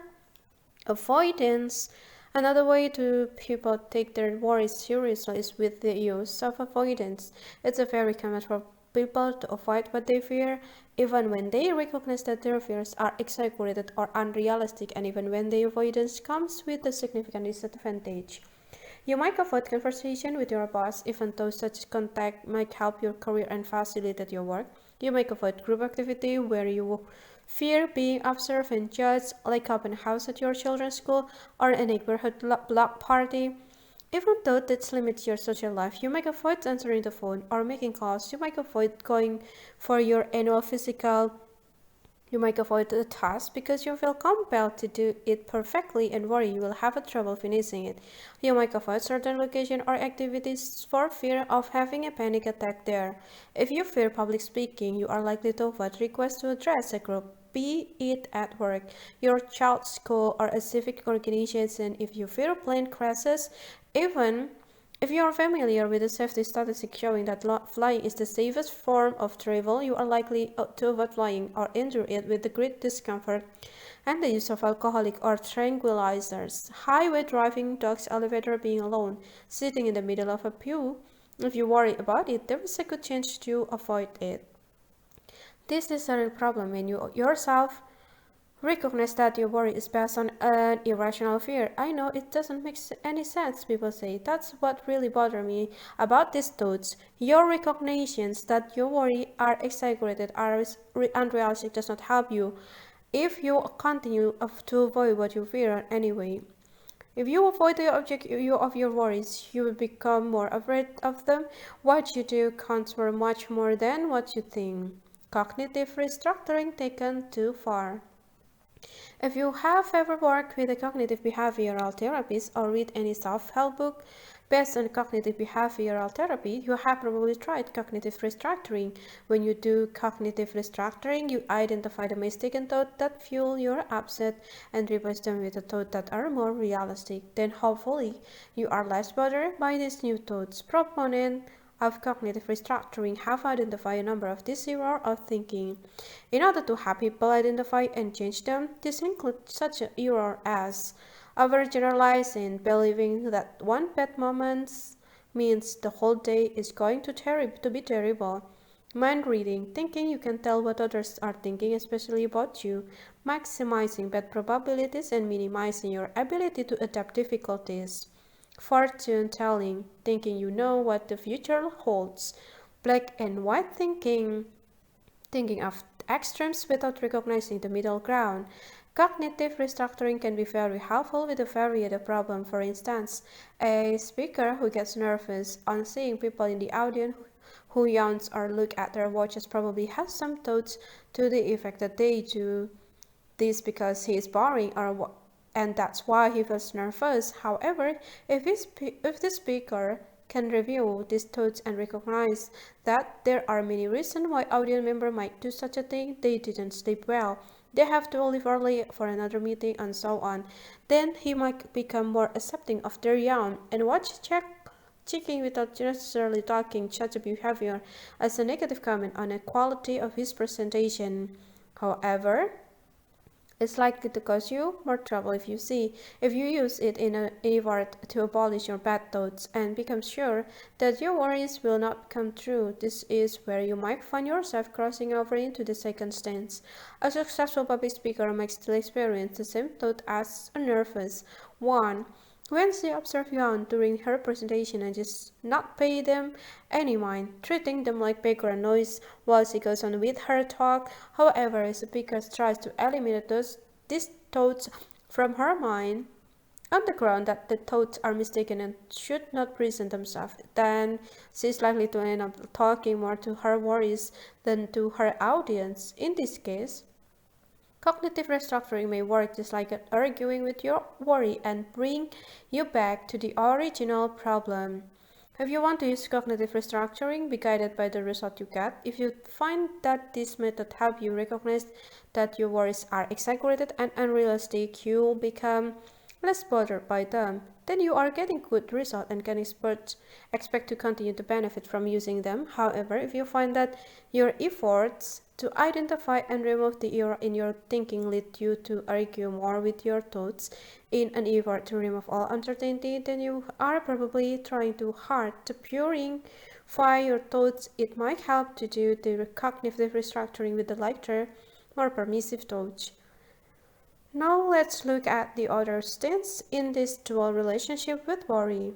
Avoidance. Another way to people take their worries seriously is with the use of avoidance. It's a very common for people to avoid what they fear, even when they recognize that their fears are exaggerated or unrealistic, and even when the avoidance comes with a significant disadvantage. You might avoid conversation with your boss, even though such contact might help your career and facilitate your work. You might avoid group activity where you fear being observed and judged, like open house at your children's school or a neighborhood block party. Even though that limits your social life, you might avoid answering the phone or making calls. You might avoid going for your annual physical. You might avoid the task because you feel compelled to do it perfectly and worry you will have trouble finishing it. You might avoid certain locations or activities for fear of having a panic attack there. If you fear public speaking, you are likely to avoid requests to address a group, be it at work, your child's school, or a civic organization. If you fear plane crashes, even If you are familiar with the safety statistics showing that flying is the safest form of travel, you are likely to avoid flying or endure it with the great discomfort and the use of alcoholic or tranquilizers. Highway driving, dogs, elevator, being alone, sitting in the middle of a pew. If you worry about it, there is a good chance to avoid it. This is a real problem when you yourself recognize that your worry is based on an irrational fear. I know it doesn't make any sense, people say. That's what really bothers me about these thoughts. Your recognitions that your worry are exaggerated, are unrealistic does not help you if you continue to avoid what you fear anyway. If you avoid the object of your worries, you will become more afraid of them. What you do counts for much more than what you think. Cognitive restructuring taken too far. If you have ever worked with a cognitive behavioral therapist or read any self-help book based on cognitive behavioral therapy, you have probably tried cognitive restructuring. When you do cognitive restructuring, you identify the mistaken thoughts that fuel your upset and replace them with the thoughts that are more realistic. Then hopefully, you are less bothered by these new thoughts. Proponents of cognitive restructuring have identified a number of these errors of thinking. In order to help people identify and change them, this includes such an error as overgeneralizing, believing that one bad moment means the whole day is going to be terrible. Mind reading, thinking you can tell what others are thinking, especially about you. Maximizing bad probabilities and minimizing your ability to adapt difficulties. Fortune telling, thinking you know what the future holds. Black and white thinking, thinking of extremes without recognizing the middle ground. Cognitive restructuring can be very helpful with a variety of problems. For instance, a speaker who gets nervous on seeing people in the audience who yawns or look at their watches probably has some thoughts to the effect that they do this because he is boring and that's why he feels nervous. However, if the speaker can review these thoughts and recognize that there are many reasons why audience member might do such a thing, they didn't sleep well, they have to leave early for another meeting and so on, then he might become more accepting of their yawn and checking without necessarily talking such a behavior as a negative comment on the quality of his presentation. However, it's likely to cause you more trouble if you use it in an effort to abolish your bad thoughts and become sure that your worries will not come true. This is where you might find yourself crossing over into the second stance. A successful public speaker might still experience the same thought as a nervous one when she observes yawn during her presentation and just not pay them any mind, treating them like background noise while she goes on with her talk. However, as the speaker tries to eliminate these thoughts from her mind, on the ground that the thoughts are mistaken and should not present themselves, then she is likely to end up talking more to her worries than to her audience. In this case, cognitive restructuring may work just like arguing with your worry and bring you back to the original problem. If you want to use cognitive restructuring, be guided by the result you get. If you find that this method helps you recognize that your worries are exaggerated and unrealistic, you'll become less bothered by them. Then you are getting good results and can expect to continue to benefit from using them. However, if you find that your efforts to identify and remove the error in your thinking lead you to argue more with your thoughts in an effort to remove all uncertainty, then you are probably trying too hard to purify your thoughts. It might help to do the cognitive restructuring with the lighter, more permissive thoughts. Now let's look at the other stance in this dual relationship with worry.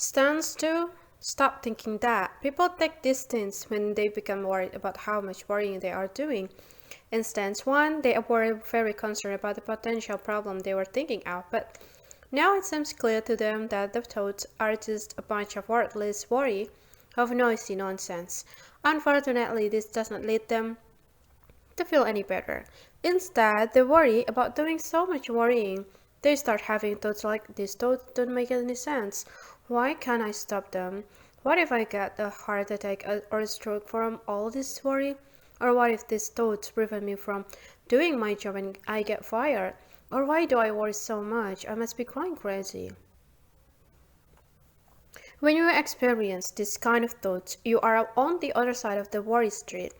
Stance 2. Stop thinking that. People take distance when they become worried about how much worrying they are doing. In stance 1, they were very concerned about the potential problem they were thinking of, but now it seems clear to them that the thoughts are just a bunch of worthless worry of noisy nonsense. Unfortunately, this does not lead them to feel any better. Instead, they worry about doing so much worrying. They start having thoughts like, these thoughts don't make any sense. Why can't I stop them? What if I get a heart attack or a stroke from all this worry? Or what if these thoughts prevent me from doing my job and I get fired? Or why do I worry so much? I must be going crazy. When you experience this kind of thoughts, you are on the other side of the worry street.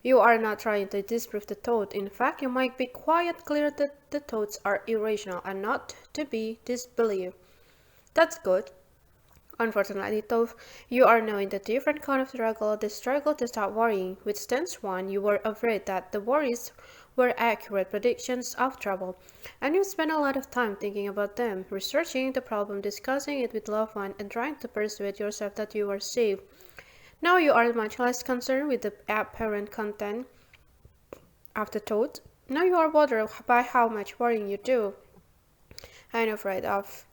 You are not trying to disprove the thought. In fact, you might be quite clear that the thoughts are irrational and not to be disbelieved. That's good. Unfortunately, though, you are now in the different kind of struggle, the struggle to stop worrying. With stance 1, you were afraid that the worries were accurate predictions of trouble, and you spent a lot of time thinking about them, researching the problem, discussing it with loved ones, and trying to persuade yourself that you were safe. Now you are much less concerned with the apparent content of the thought. Now you are bothered by how much worrying you do, and afraid of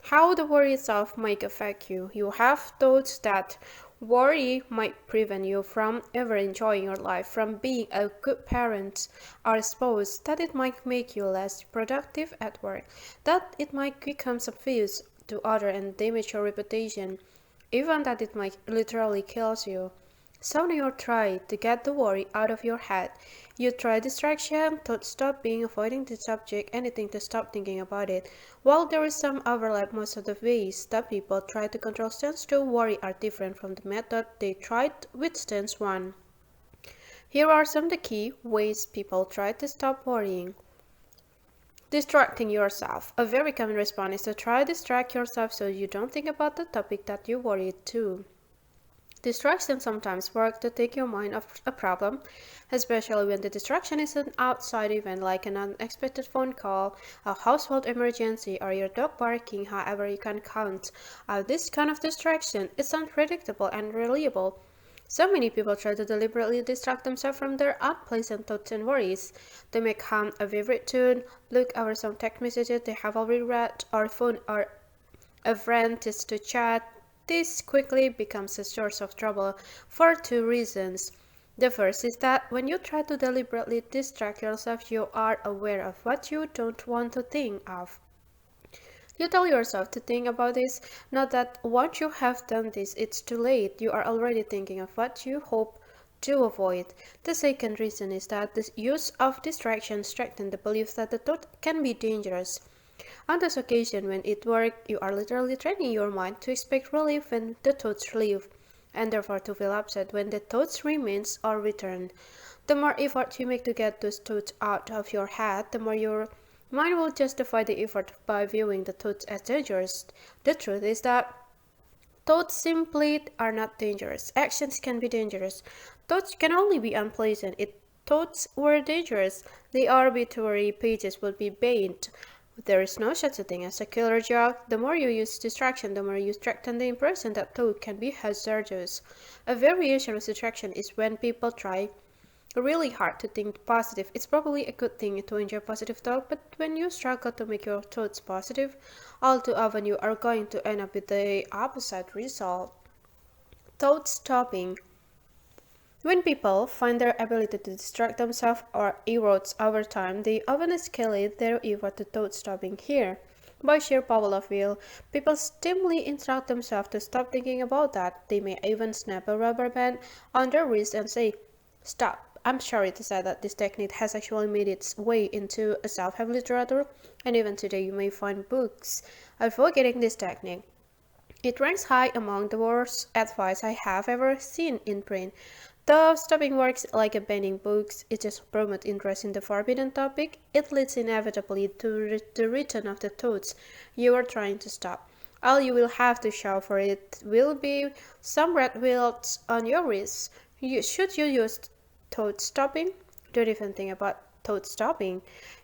how the worry itself might affect you. You have thoughts that worry might prevent you from ever enjoying your life, from being a good parent or spouse, that it might make you less productive at work, that it might become obvious to others and damage your reputation, even that it might literally kill you. So you try to get the worry out of your head. You try distraction, thought stopping, avoiding the subject, anything to stop thinking about it. While there is some overlap, most of the ways that people try to control stance 2 worry are different from the method they tried with stance 1. Here are some of the key ways people try to stop worrying. Distracting yourself. A very common response is to try to distract yourself so you don't think about the topic that you worry too. Distraction sometimes work to take your mind off a problem, especially when the distraction is an outside event like an unexpected phone call, a household emergency, or your dog barking. However, you can count out this kind of distraction. It's unpredictable and reliable. So many people try to deliberately distract themselves from their unpleasant thoughts and worries. They may hum a favorite tune, look over some text messages they have already read, or phone or a friend just to chat. This quickly becomes a source of trouble for two reasons. The first is that when you try to deliberately distract yourself, you are aware of what you don't want to think of. You tell yourself to think about this, not that once you have done this, it's too late. You are already thinking of what you hope to avoid. The second reason is that the use of distraction strengthens the belief that the thought can be dangerous. On this occasion, when it works, you are literally training your mind to expect relief when the thoughts leave, and therefore to feel upset when the thoughts remains or return. The more effort you make to get those thoughts out of your head, the more your mind will justify the effort by viewing the thoughts as dangerous. The truth is that thoughts simply are not dangerous. Actions can be dangerous. Thoughts can only be unpleasant. If thoughts were dangerous, the arbitrary pages would be banned. There is no such a thing as a killer joke. The more you use distraction, the more you strengthen the impression that thought can be hazardous. A variation of distraction is when people try really hard to think positive. It's probably a good thing to enjoy positive thought, but when you struggle to make your thoughts positive, all too often you are going to end up with the opposite result. Thought stopping. When people find their ability to distract themselves or erodes over time, they often escalate their effort to thought stopping here. By sheer power of will, people stimulate instruct themselves to stop thinking about that. They may even snap a rubber band on their wrist and say, "Stop." I'm sorry to say that this technique has actually made its way into a self-help literature, and even today you may find books advocating this technique. It ranks high among the worst advice I have ever seen in print. Though stopping works like a banning books, it just promotes interest in the forbidden topic. It leads inevitably to the return of the thoughts you are trying to stop. All you will have to show for it will be some red welts on your wrists. Should you use thought stopping? Don't even think about thought stopping.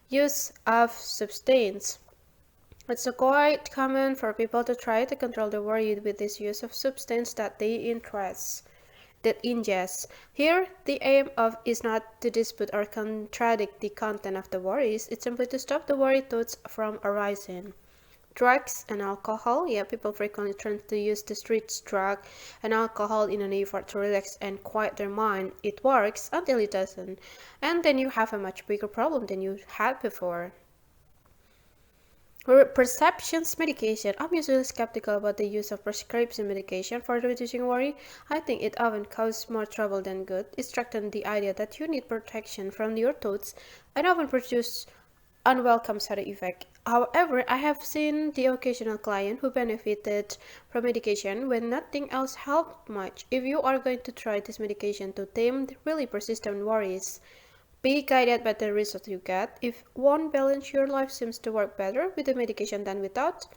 Use of substance. It's quite common for people to try to control the worry with this use of substance that ingest. Here, the aim of is not to dispute or contradict the content of the worries, it's simply to stop the worry thoughts from arising. Drugs and alcohol. Yeah, people frequently turn to use the street drug and alcohol in an effort to relax and quiet their mind. It works until it doesn't. And then you have a much bigger problem than you had before. Perceptions medication. I'm usually skeptical about the use of prescription medication for reducing worry. I think it often causes more trouble than good. It strengthens the idea that you need protection from your thoughts and often produce unwelcome side effect. However, I have seen the occasional client who benefited from medication when nothing else helped much. If you are going to try this medication to tame the really persistent worries, be guided by the results you get. If one balance your life seems to work better with the medication than without,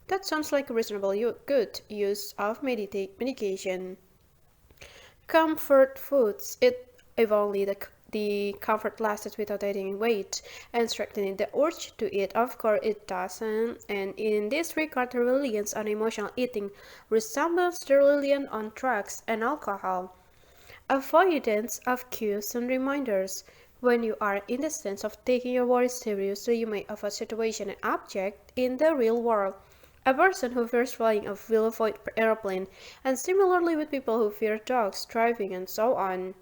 that sounds like a reasonable good use of medication. Comfort foods. If only the comfort lasted without adding weight and strengthening the urge to eat. Of course, it doesn't. And in this regard, the reliance on emotional eating resembles the reliance on drugs and alcohol. Avoidance of cues and reminders. When you are in the sense of taking your worries seriously, you may avoid situation and object in the real world. A person who fears flying will avoid airplane, and similarly with people who fear dogs, driving, and so on.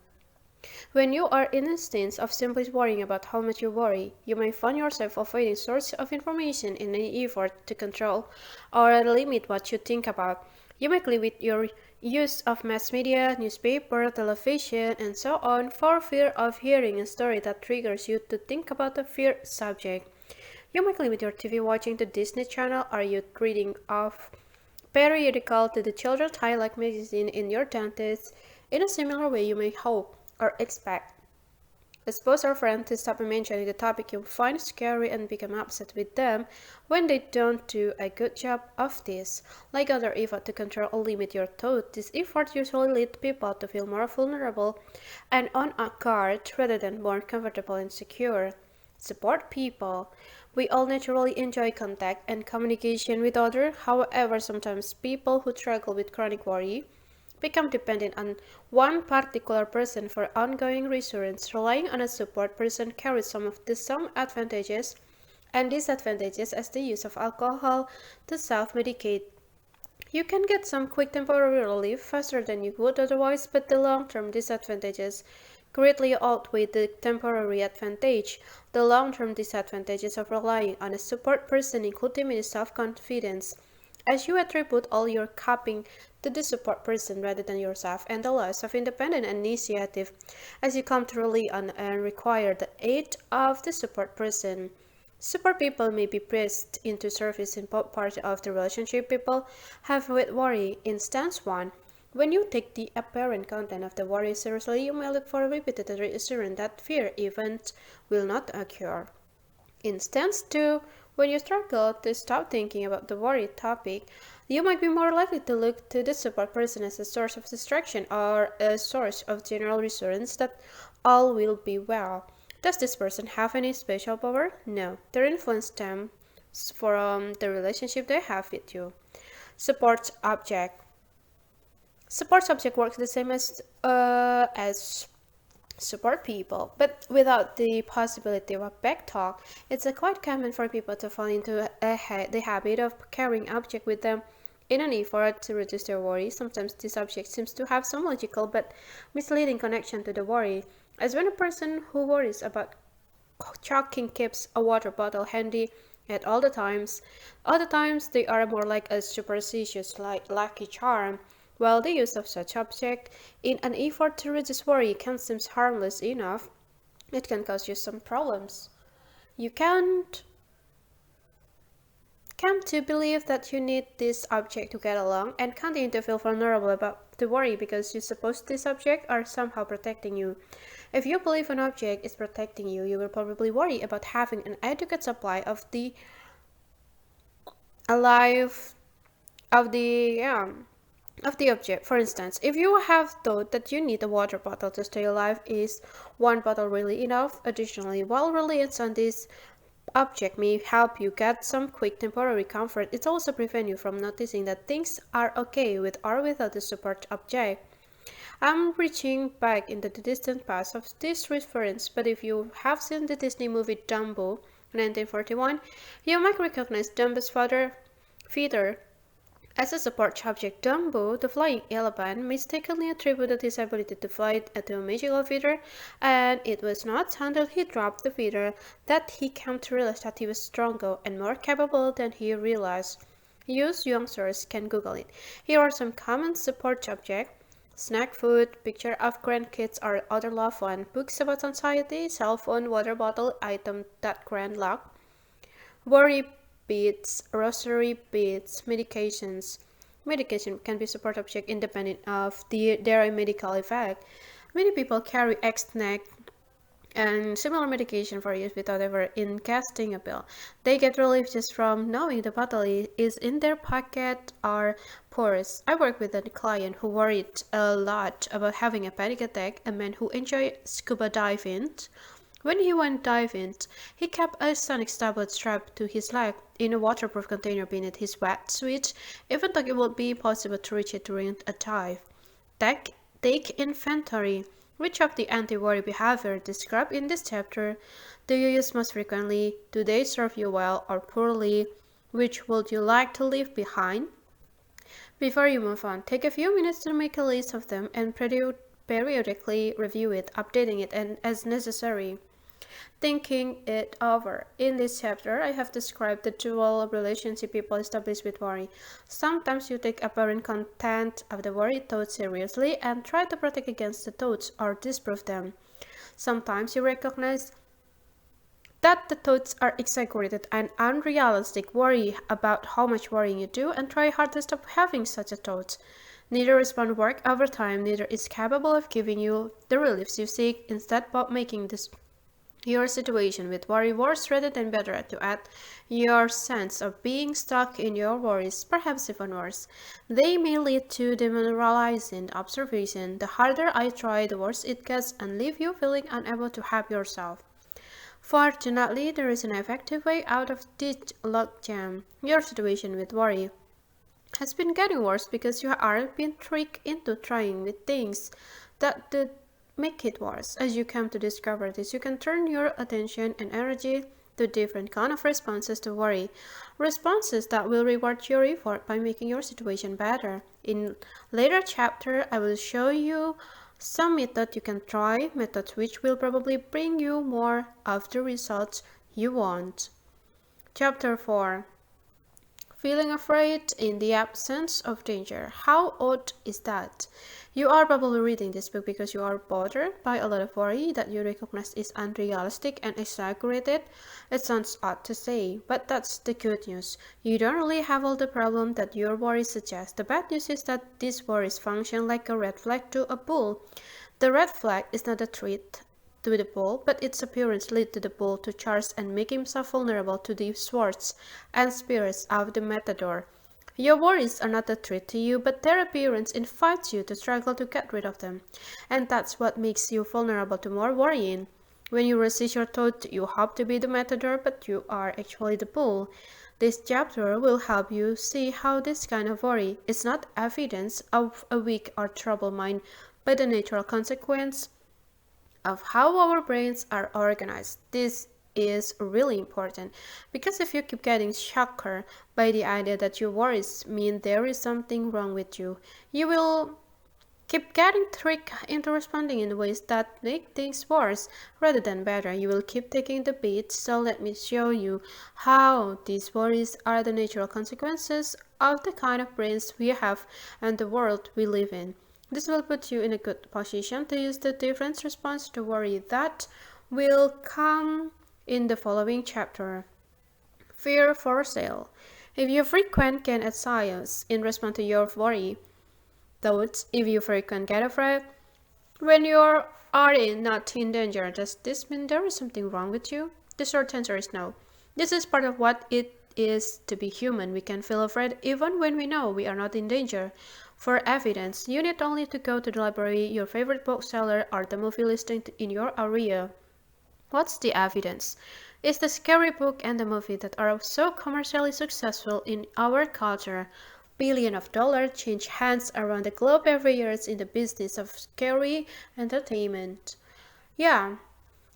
When you are in a state of simply worrying about how much you worry, you may find yourself avoiding sources of information in an effort to control or limit what you think about. You may limit your use of mass media, newspaper, television, and so on for fear of hearing a story that triggers you to think about a fear subject. You might limit your TV watching to Disney Channel or you reading of periodical to the children's highlight magazine in your 20s. In a similar way, you may hope or expect a spouse or friend to stop mentioning the topic you find scary and become upset with them when they don't do a good job of this. Like other efforts to control or limit your thoughts, these efforts usually lead people to feel more vulnerable and on guard rather than more comfortable and secure. Support people. We all naturally enjoy contact and communication with others. However, sometimes people who struggle with chronic worry become dependent on one particular person for ongoing reassurance. Relying on a support person carries some advantages and disadvantages as the use of alcohol to self-medicate. You can get some quick temporary relief faster than you would otherwise, but the long-term disadvantages greatly outweigh the temporary advantage. The long-term disadvantages of relying on a support person include diminished self-confidence, as you attribute all your coping to the support person rather than yourself, and the loss of independent initiative, as you come to rely on and require the aid of the support person. Support people may be pressed into service in both parts of the relationship people have with worry. Instance 1. When you take the apparent content of the worry seriously, you may look for repeated reassurance that fear event will not occur. Instance 2. When you struggle to stop thinking about the worry topic, you might be more likely to look to the support person as a source of distraction or a source of general reassurance that all will be well. Does this person have any special power? No. Their influence stems from the relationship they have with you. Support object. Support object works the same as support people, but without the possibility of a back talk. It's quite common for people to fall into the habit of carrying object with them in an effort to reduce their worry. Sometimes this object seems to have some logical but misleading connection to the worry, as when a person who worries about choking keeps a water bottle handy at all the times. Other times they are more like a superstitious like lucky charm. While the use of such object in an effort to reduce worry can seem harmless enough, it can cause you some problems. You can't come to believe that you need this object to get along and continue to feel vulnerable about the worry because you suppose this object are somehow protecting you. If you believe an object is protecting you, you will probably worry about having an adequate supply of the alive of the object. For instance, if you have thought that you need a water bottle to stay alive, is one bottle really enough? Additionally, while reliance on this object may help you get some quick temporary comfort, it also prevents you from noticing that things are okay with or without the support object. I'm reaching back into the distant past of this reference, but if you have seen the Disney movie Dumbo, 1941, you might recognize Dumbo's father, Feeder, as a support object. Dumbo, the flying elephant, mistakenly attributed his ability to fly to a magical feather, and it was not until he dropped the feather that he came to realize that he was stronger and more capable than he realized. You youngsters can Google it. Here are some common support objects: snack food, picture of grandkids or other loved one, books about anxiety, cell phone, water bottle, item that grand lock, worry beads, rosary beads, medications. Medication can be support object independent of their medical effect. Many people carry X-Neck and similar medication for use without ever casting a bill. They get relief just from knowing the bottle is in their pocket or purse. I work with a client who worried a lot about having a panic attack, a man who enjoyed scuba diving. When he went diving, he kept a sonic tablet strapped to his leg in a waterproof container beneath his wetsuit, even though it would be impossible to reach it during a dive. Take inventory. Which of the anti-worry behavior described in this chapter do you use most frequently? Do they serve you well or poorly? Which would you like to leave behind? Before you move on, take a few minutes to make a list of them and periodically review it, updating it as necessary. Thinking it over. In this chapter, I have described the dual relationship people establish with worry. Sometimes you take apparent content of the worry thoughts seriously and try to protect against the thoughts or disprove them. Sometimes you recognize that the thoughts are exaggerated and unrealistic, worry about how much worrying you do, and try hard to stop having such a thought. Neither response work over time, neither is capable of giving you the reliefs you seek, instead of making your situation with worry worse rather than better, to add your sense of being stuck in your worries, perhaps even worse. They may lead to demoralizing observation. The harder I try, the worse it gets, and leave you feeling unable to help yourself. Fortunately, there is an effective way out of this logjam. Your situation with worry has been getting worse because you are being tricked into trying with things that make it worse. As you come to discover this, you can turn your attention and energy to different kind of responses to worry. Responses that will reward your effort by making your situation better. In later chapter, I will show you some methods you can try, methods which will probably bring you more of the results you want. Chapter 4. Feeling afraid in the absence of danger. How odd is that? You are probably reading this book because you are bothered by a lot of worry that you recognize is unrealistic and exaggerated. It sounds odd to say, but that's the good news. You don't really have all the problem that your worries suggest. The bad news is that these worries function like a red flag to a bull. The red flag is not a threat to the bull, but its appearance leads to the bull to charge and make himself vulnerable to the swords and spears of the matador. Your worries are not a threat to you, but their appearance invites you to struggle to get rid of them. And that's what makes you vulnerable to more worrying. When you resist your thought, you hope to be the matador, but you are actually the bull. This chapter will help you see how this kind of worry is not evidence of a weak or troubled mind, but a natural consequence of how our brains are organized. This is really important because if you keep getting shocked by the idea that your worries mean there is something wrong with you, you will keep getting tricked into responding in ways that make things worse rather than better. You will keep taking the beat, so let me show you how these worries are the natural consequences of the kind of brains we have and the world we live in. This will put you in a good position to use the different response to worry that will come in the following chapter. Fear for sale. If you frequent get anxious in response to your worry thoughts, if you frequent get afraid when you are not in danger, does this mean there is something wrong with you? The short answer is no. This is part of what it is to be human. We can feel afraid even when we know we are not in danger. For evidence, you need only to go to the library, your favorite bookseller, or the movie listing in your area. What's the evidence? Is the scary book and the movie that are so commercially successful in our culture. Billions of dollars change hands around the globe every year in the business of scary entertainment. Yeah,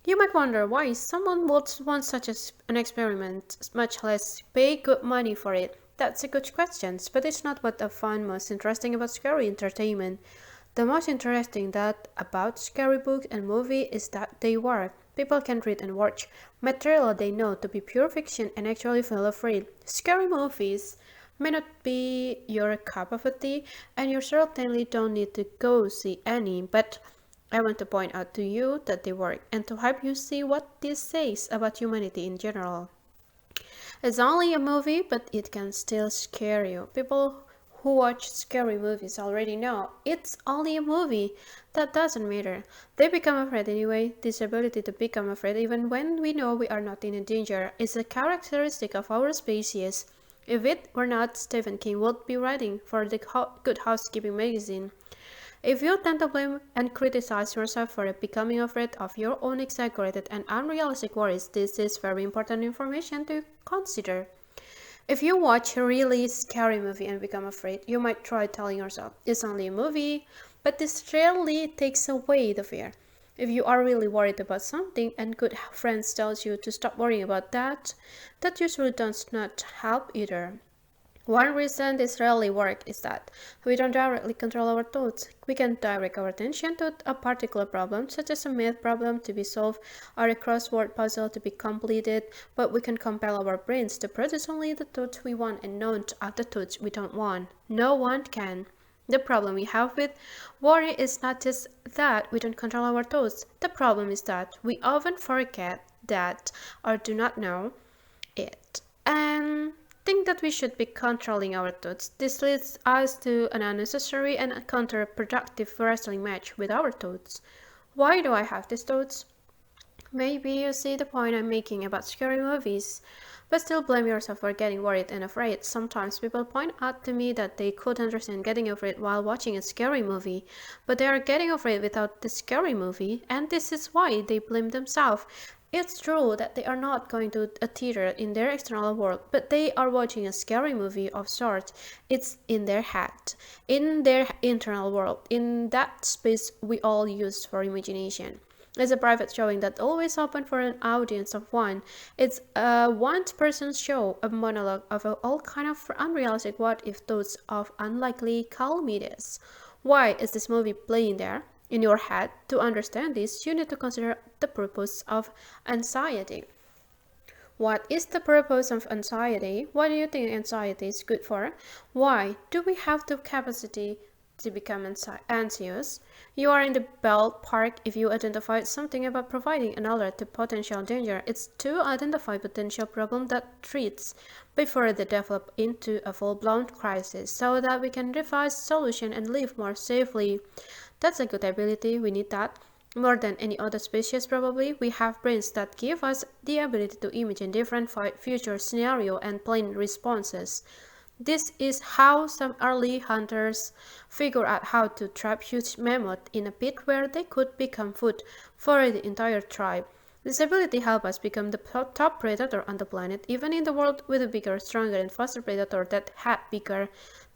you might wonder why someone would want such an experiment, much less pay good money for it. That's a good question, but it's not what I find most interesting about scary entertainment. The most interesting that about scary books and movies is that they work. People can read and watch material they know to be pure fiction and actually feel afraid. Scary movies may not be your cup of tea, and you certainly don't need to go see any, but I want to point out to you that they work and to help you see what this says about humanity in general. It's only a movie, but it can still scare you. People who watch scary movies already know it's only a movie. That doesn't matter. They become afraid anyway. This ability to become afraid even when we know we are not in danger is a characteristic of our species. If it were not, Stephen King would be writing for the Good Housekeeping magazine. If you tend to blame and criticize yourself for becoming afraid of your own exaggerated and unrealistic worries, this is very important information to consider. If you watch a really scary movie and become afraid, you might try telling yourself, it's only a movie, but this rarely takes away the fear. If you are really worried about something and good friends tells you to stop worrying about that, that usually does not help either. One reason this rarely works is that we don't directly control our thoughts. We can direct our attention to a particular problem, such as a math problem to be solved or a crossword puzzle to be completed, but we can compel our brains to produce only the thoughts we want and not the thoughts we don't want. No one can. The problem we have with worry is not just that we don't control our thoughts. The problem is that we often forget that or do not know it. And think that we should be controlling our thoughts. This leads us to an unnecessary and counterproductive wrestling match with our thoughts. Why do I have these thoughts? Maybe you see the point I'm making about scary movies, but still blame yourself for getting worried and afraid. Sometimes people point out to me that they could understand getting afraid while watching a scary movie, but they are getting afraid without the scary movie, and this is why they blame themselves. It's true that they are not going to a theater in their external world, but they are watching a scary movie of sorts. It's in their head, in their internal world, in that space we all use for imagination. It's a private showing that's always open for an audience of one. It's a one-person show, a monologue of all kind of unrealistic what-if thoughts of unlikely calamities. Why is this movie playing there? In your head, to understand this, you need to consider the purpose of anxiety. What is the purpose of anxiety? What do you think anxiety is good for? Why do we have the capacity to become anxious? You are in the ballpark if you identify something about providing an alert to potential danger. It's to identify potential problem that treats before they develop into a full-blown crisis so that we can devise solution and live more safely. That's a good ability, we need that. More than any other species probably, we have brains that give us the ability to imagine different future scenarios and plan responses. This is how some early hunters figured out how to trap huge mammoths in a pit where they could become food for the entire tribe. This ability helped us become the top predator on the planet, even in the world with a bigger, stronger, and faster predator that had bigger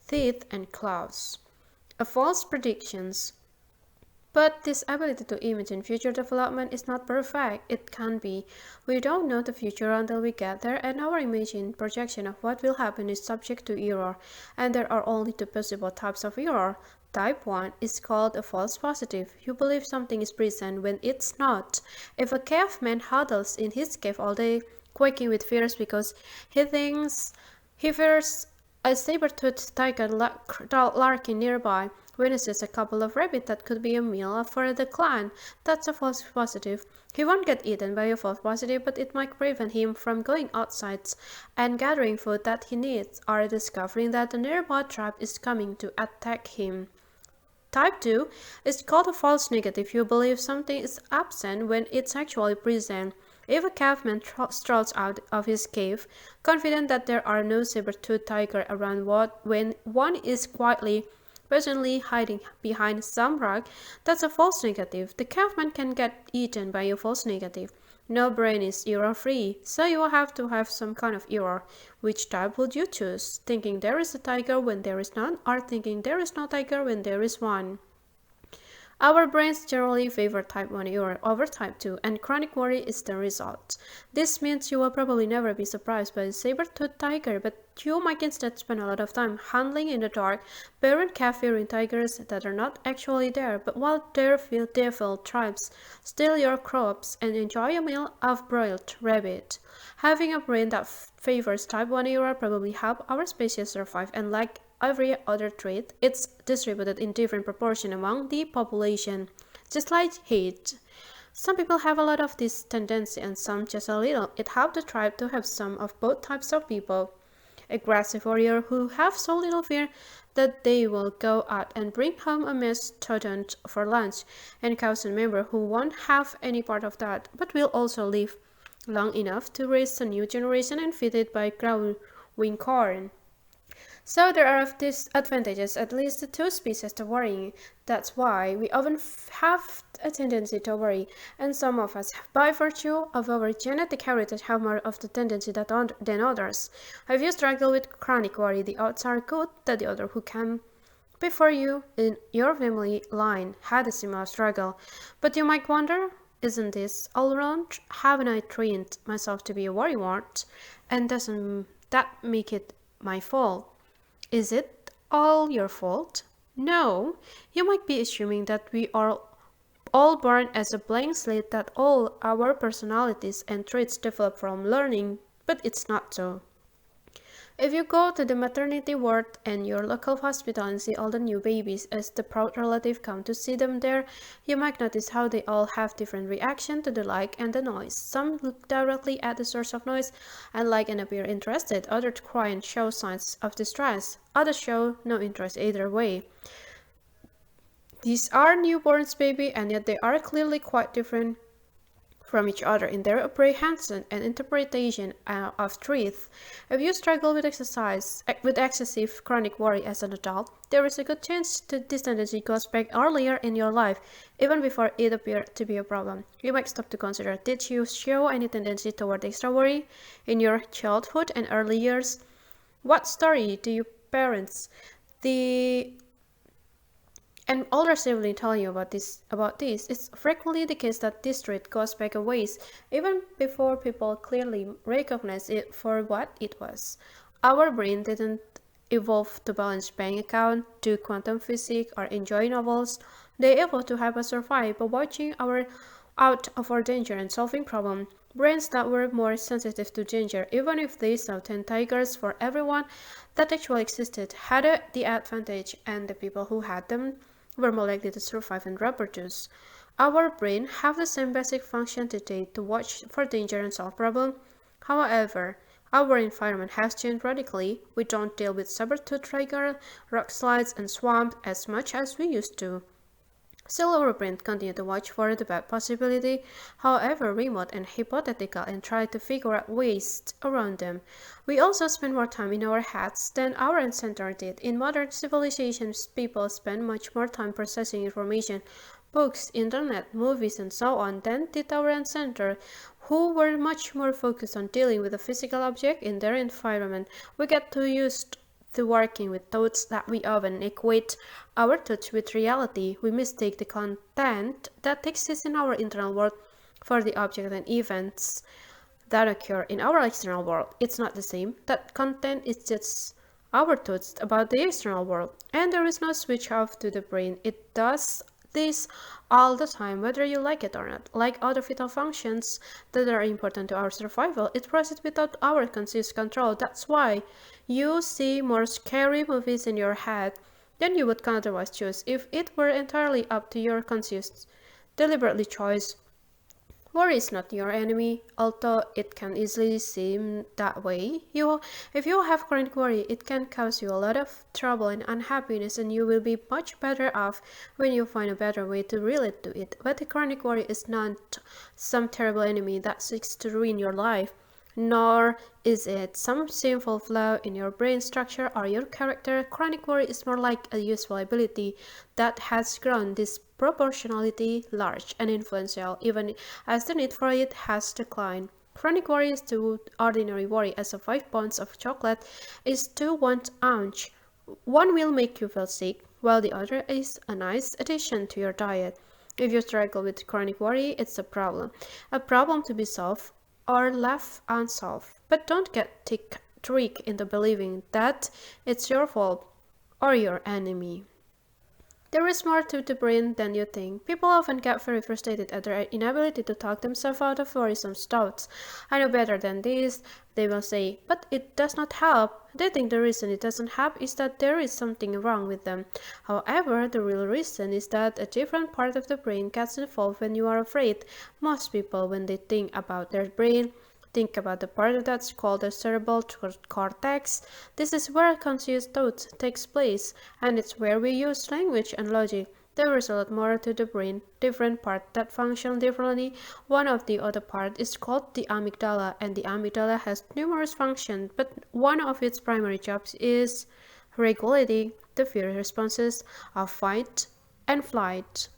teeth and claws. A false predictions. But this ability to imagine future development is not perfect. It can be. We don't know the future until we get there, and our imagined projection of what will happen is subject to error. And there are only two possible types of error. Type 1 is called a false positive. You believe something is present when it's not. If a caveman huddles in his cave all day, quaking with fears because he fears a saber-toothed tiger lurking nearby, witnesses a couple of rabbits that could be a meal for the clan. That's a false positive. He won't get eaten by a false positive, but it might prevent him from going outside and gathering food that he needs, or discovering that a nearby tribe is coming to attack him. Type 2 is called a false negative. You believe something is absent when it's actually present. If a caveman strolls out of his cave, confident that there are no saber-toothed tiger around when one is quietly presently hiding behind some rock, that's a false negative. The caveman can get eaten by a false negative. No brain is error-free, so you will have to have some kind of error. Which type would you choose? Thinking there is a tiger when there is none, or thinking there is no tiger when there is one? Our brains generally favor type 1 error over type 2, and chronic worry is the result. This means you will probably never be surprised by a saber-toothed tiger, but you might instead spend a lot of time handling in the dark, bear and cat-fearing tigers that are not actually there, but while devil tribes steal your crops and enjoy a meal of broiled rabbit. Having a brain that favors type 1 error probably help our species survive, and like every other trait, it's distributed in different proportion among the population, just like hate. Some people have a lot of this tendency and some just a little. It helps the tribe to have some of both types of people. Aggressive warrior who have so little fear that they will go out and bring home a mastodon for lunch, and council member who won't have any part of that, but will also live long enough to raise a new generation and feed it by growing corn. So there are disadvantages, at least the two species to worrying. That's why we often have a tendency to worry, and some of us, by virtue of our genetic heritage, have more of the tendency than others. If you struggle with chronic worry, the odds are good that the other who came before you in your family line had a similar struggle. But you might wonder, isn't this all around? Haven't I trained myself to be a worrywart? And doesn't that make it my fault? Is it all your fault? No, you might be assuming that we are all born as a blank slate, that all our personalities and traits develop from learning, but it's not so. If you go to the maternity ward and your local hospital and see all the new babies as the proud relative come to see them there, you might notice how they all have different reaction to the light and the noise. Some look directly at the source of noise and like and appear interested, others cry and show signs of distress, others show no interest either way. These are newborns baby, and yet they are clearly quite different from each other in their apprehension and interpretation of truth. If you struggle with excessive chronic worry as an adult, there is a good chance that this tendency goes back earlier in your life, even before it appeared to be a problem. You might stop to consider, did you show any tendency toward extra worry in your childhood and early years? What story do your parents, and older siblings tell you about this. It's frequently the case that this trait goes back a ways, even before people clearly recognize it for what it was. Our brain didn't evolve to balance bank account, do quantum physics, or enjoy novels. They evolved to help us survive by watching out for danger and solving problems. Brains that were more sensitive to danger, even if they saw 10 tigers for everyone that actually existed, had the advantage, and the people who had them were more likely to survive and reproduce. Our brain have the same basic function today to watch for danger and solve problems. However, our environment has changed radically. We don't deal with saber-tooth tiger, rock slides, and swamps as much as we used to. Still, our brains continue to watch for the bad possibility, however remote and hypothetical, and try to figure out ways around them. We also spend more time in our heads than our ancestors did. In modern civilizations, people spend much more time processing information, books, internet, movies, and so on than did our ancestors, who were much more focused on dealing with a physical object in their environment. We get too used to working with thoughts that we often equate our thoughts with reality. We mistake the content that exists in our internal world for the object and events that occur in our external world. It's not the same. That content is just our thoughts about the external world, and there is no switch off to the brain. It does this all the time, whether you like it or not. Like other vital functions that are important to our survival, it processes without our conscious control. That's why you see more scary movies in your head than you would otherwise choose if it were entirely up to your conscious, deliberately choice. Worry is not your enemy, although it can easily seem that way. If you have chronic worry, it can cause you a lot of trouble and unhappiness, and you will be much better off when you find a better way to relate to it. But the chronic worry is not some terrible enemy that seeks to ruin your life. nor is it some sinful flaw in your brain structure or your character. Chronic worry is more like a useful ability that has grown disproportionately large and influential, even as the need for it has declined. Chronic worry is to ordinary worry as a 5 pounds of chocolate is to 1 ounce. One will make you feel sick, while the other is a nice addition to your diet. If you struggle with chronic worry, it's a problem to be solved or left unsolved. But don't get tricked into believing that it's your fault or your enemy. There is more to the brain than you think. People often get very frustrated at their inability to talk themselves out of worrisome thoughts. I know better than this, they will say, but it does not help. They think the reason it doesn't help is that there is something wrong with them. However, the real reason is that a different part of the brain gets involved when you are afraid. Most people, when they think about their brain, think about the part that's called the cerebral cortex. This is where conscious thought takes place, and it's where we use language and logic. There is a lot more to the brain, different parts that function differently. One of the other parts is called the amygdala, and the amygdala has numerous functions, but one of its primary jobs is regulating the fear responses of fight and flight.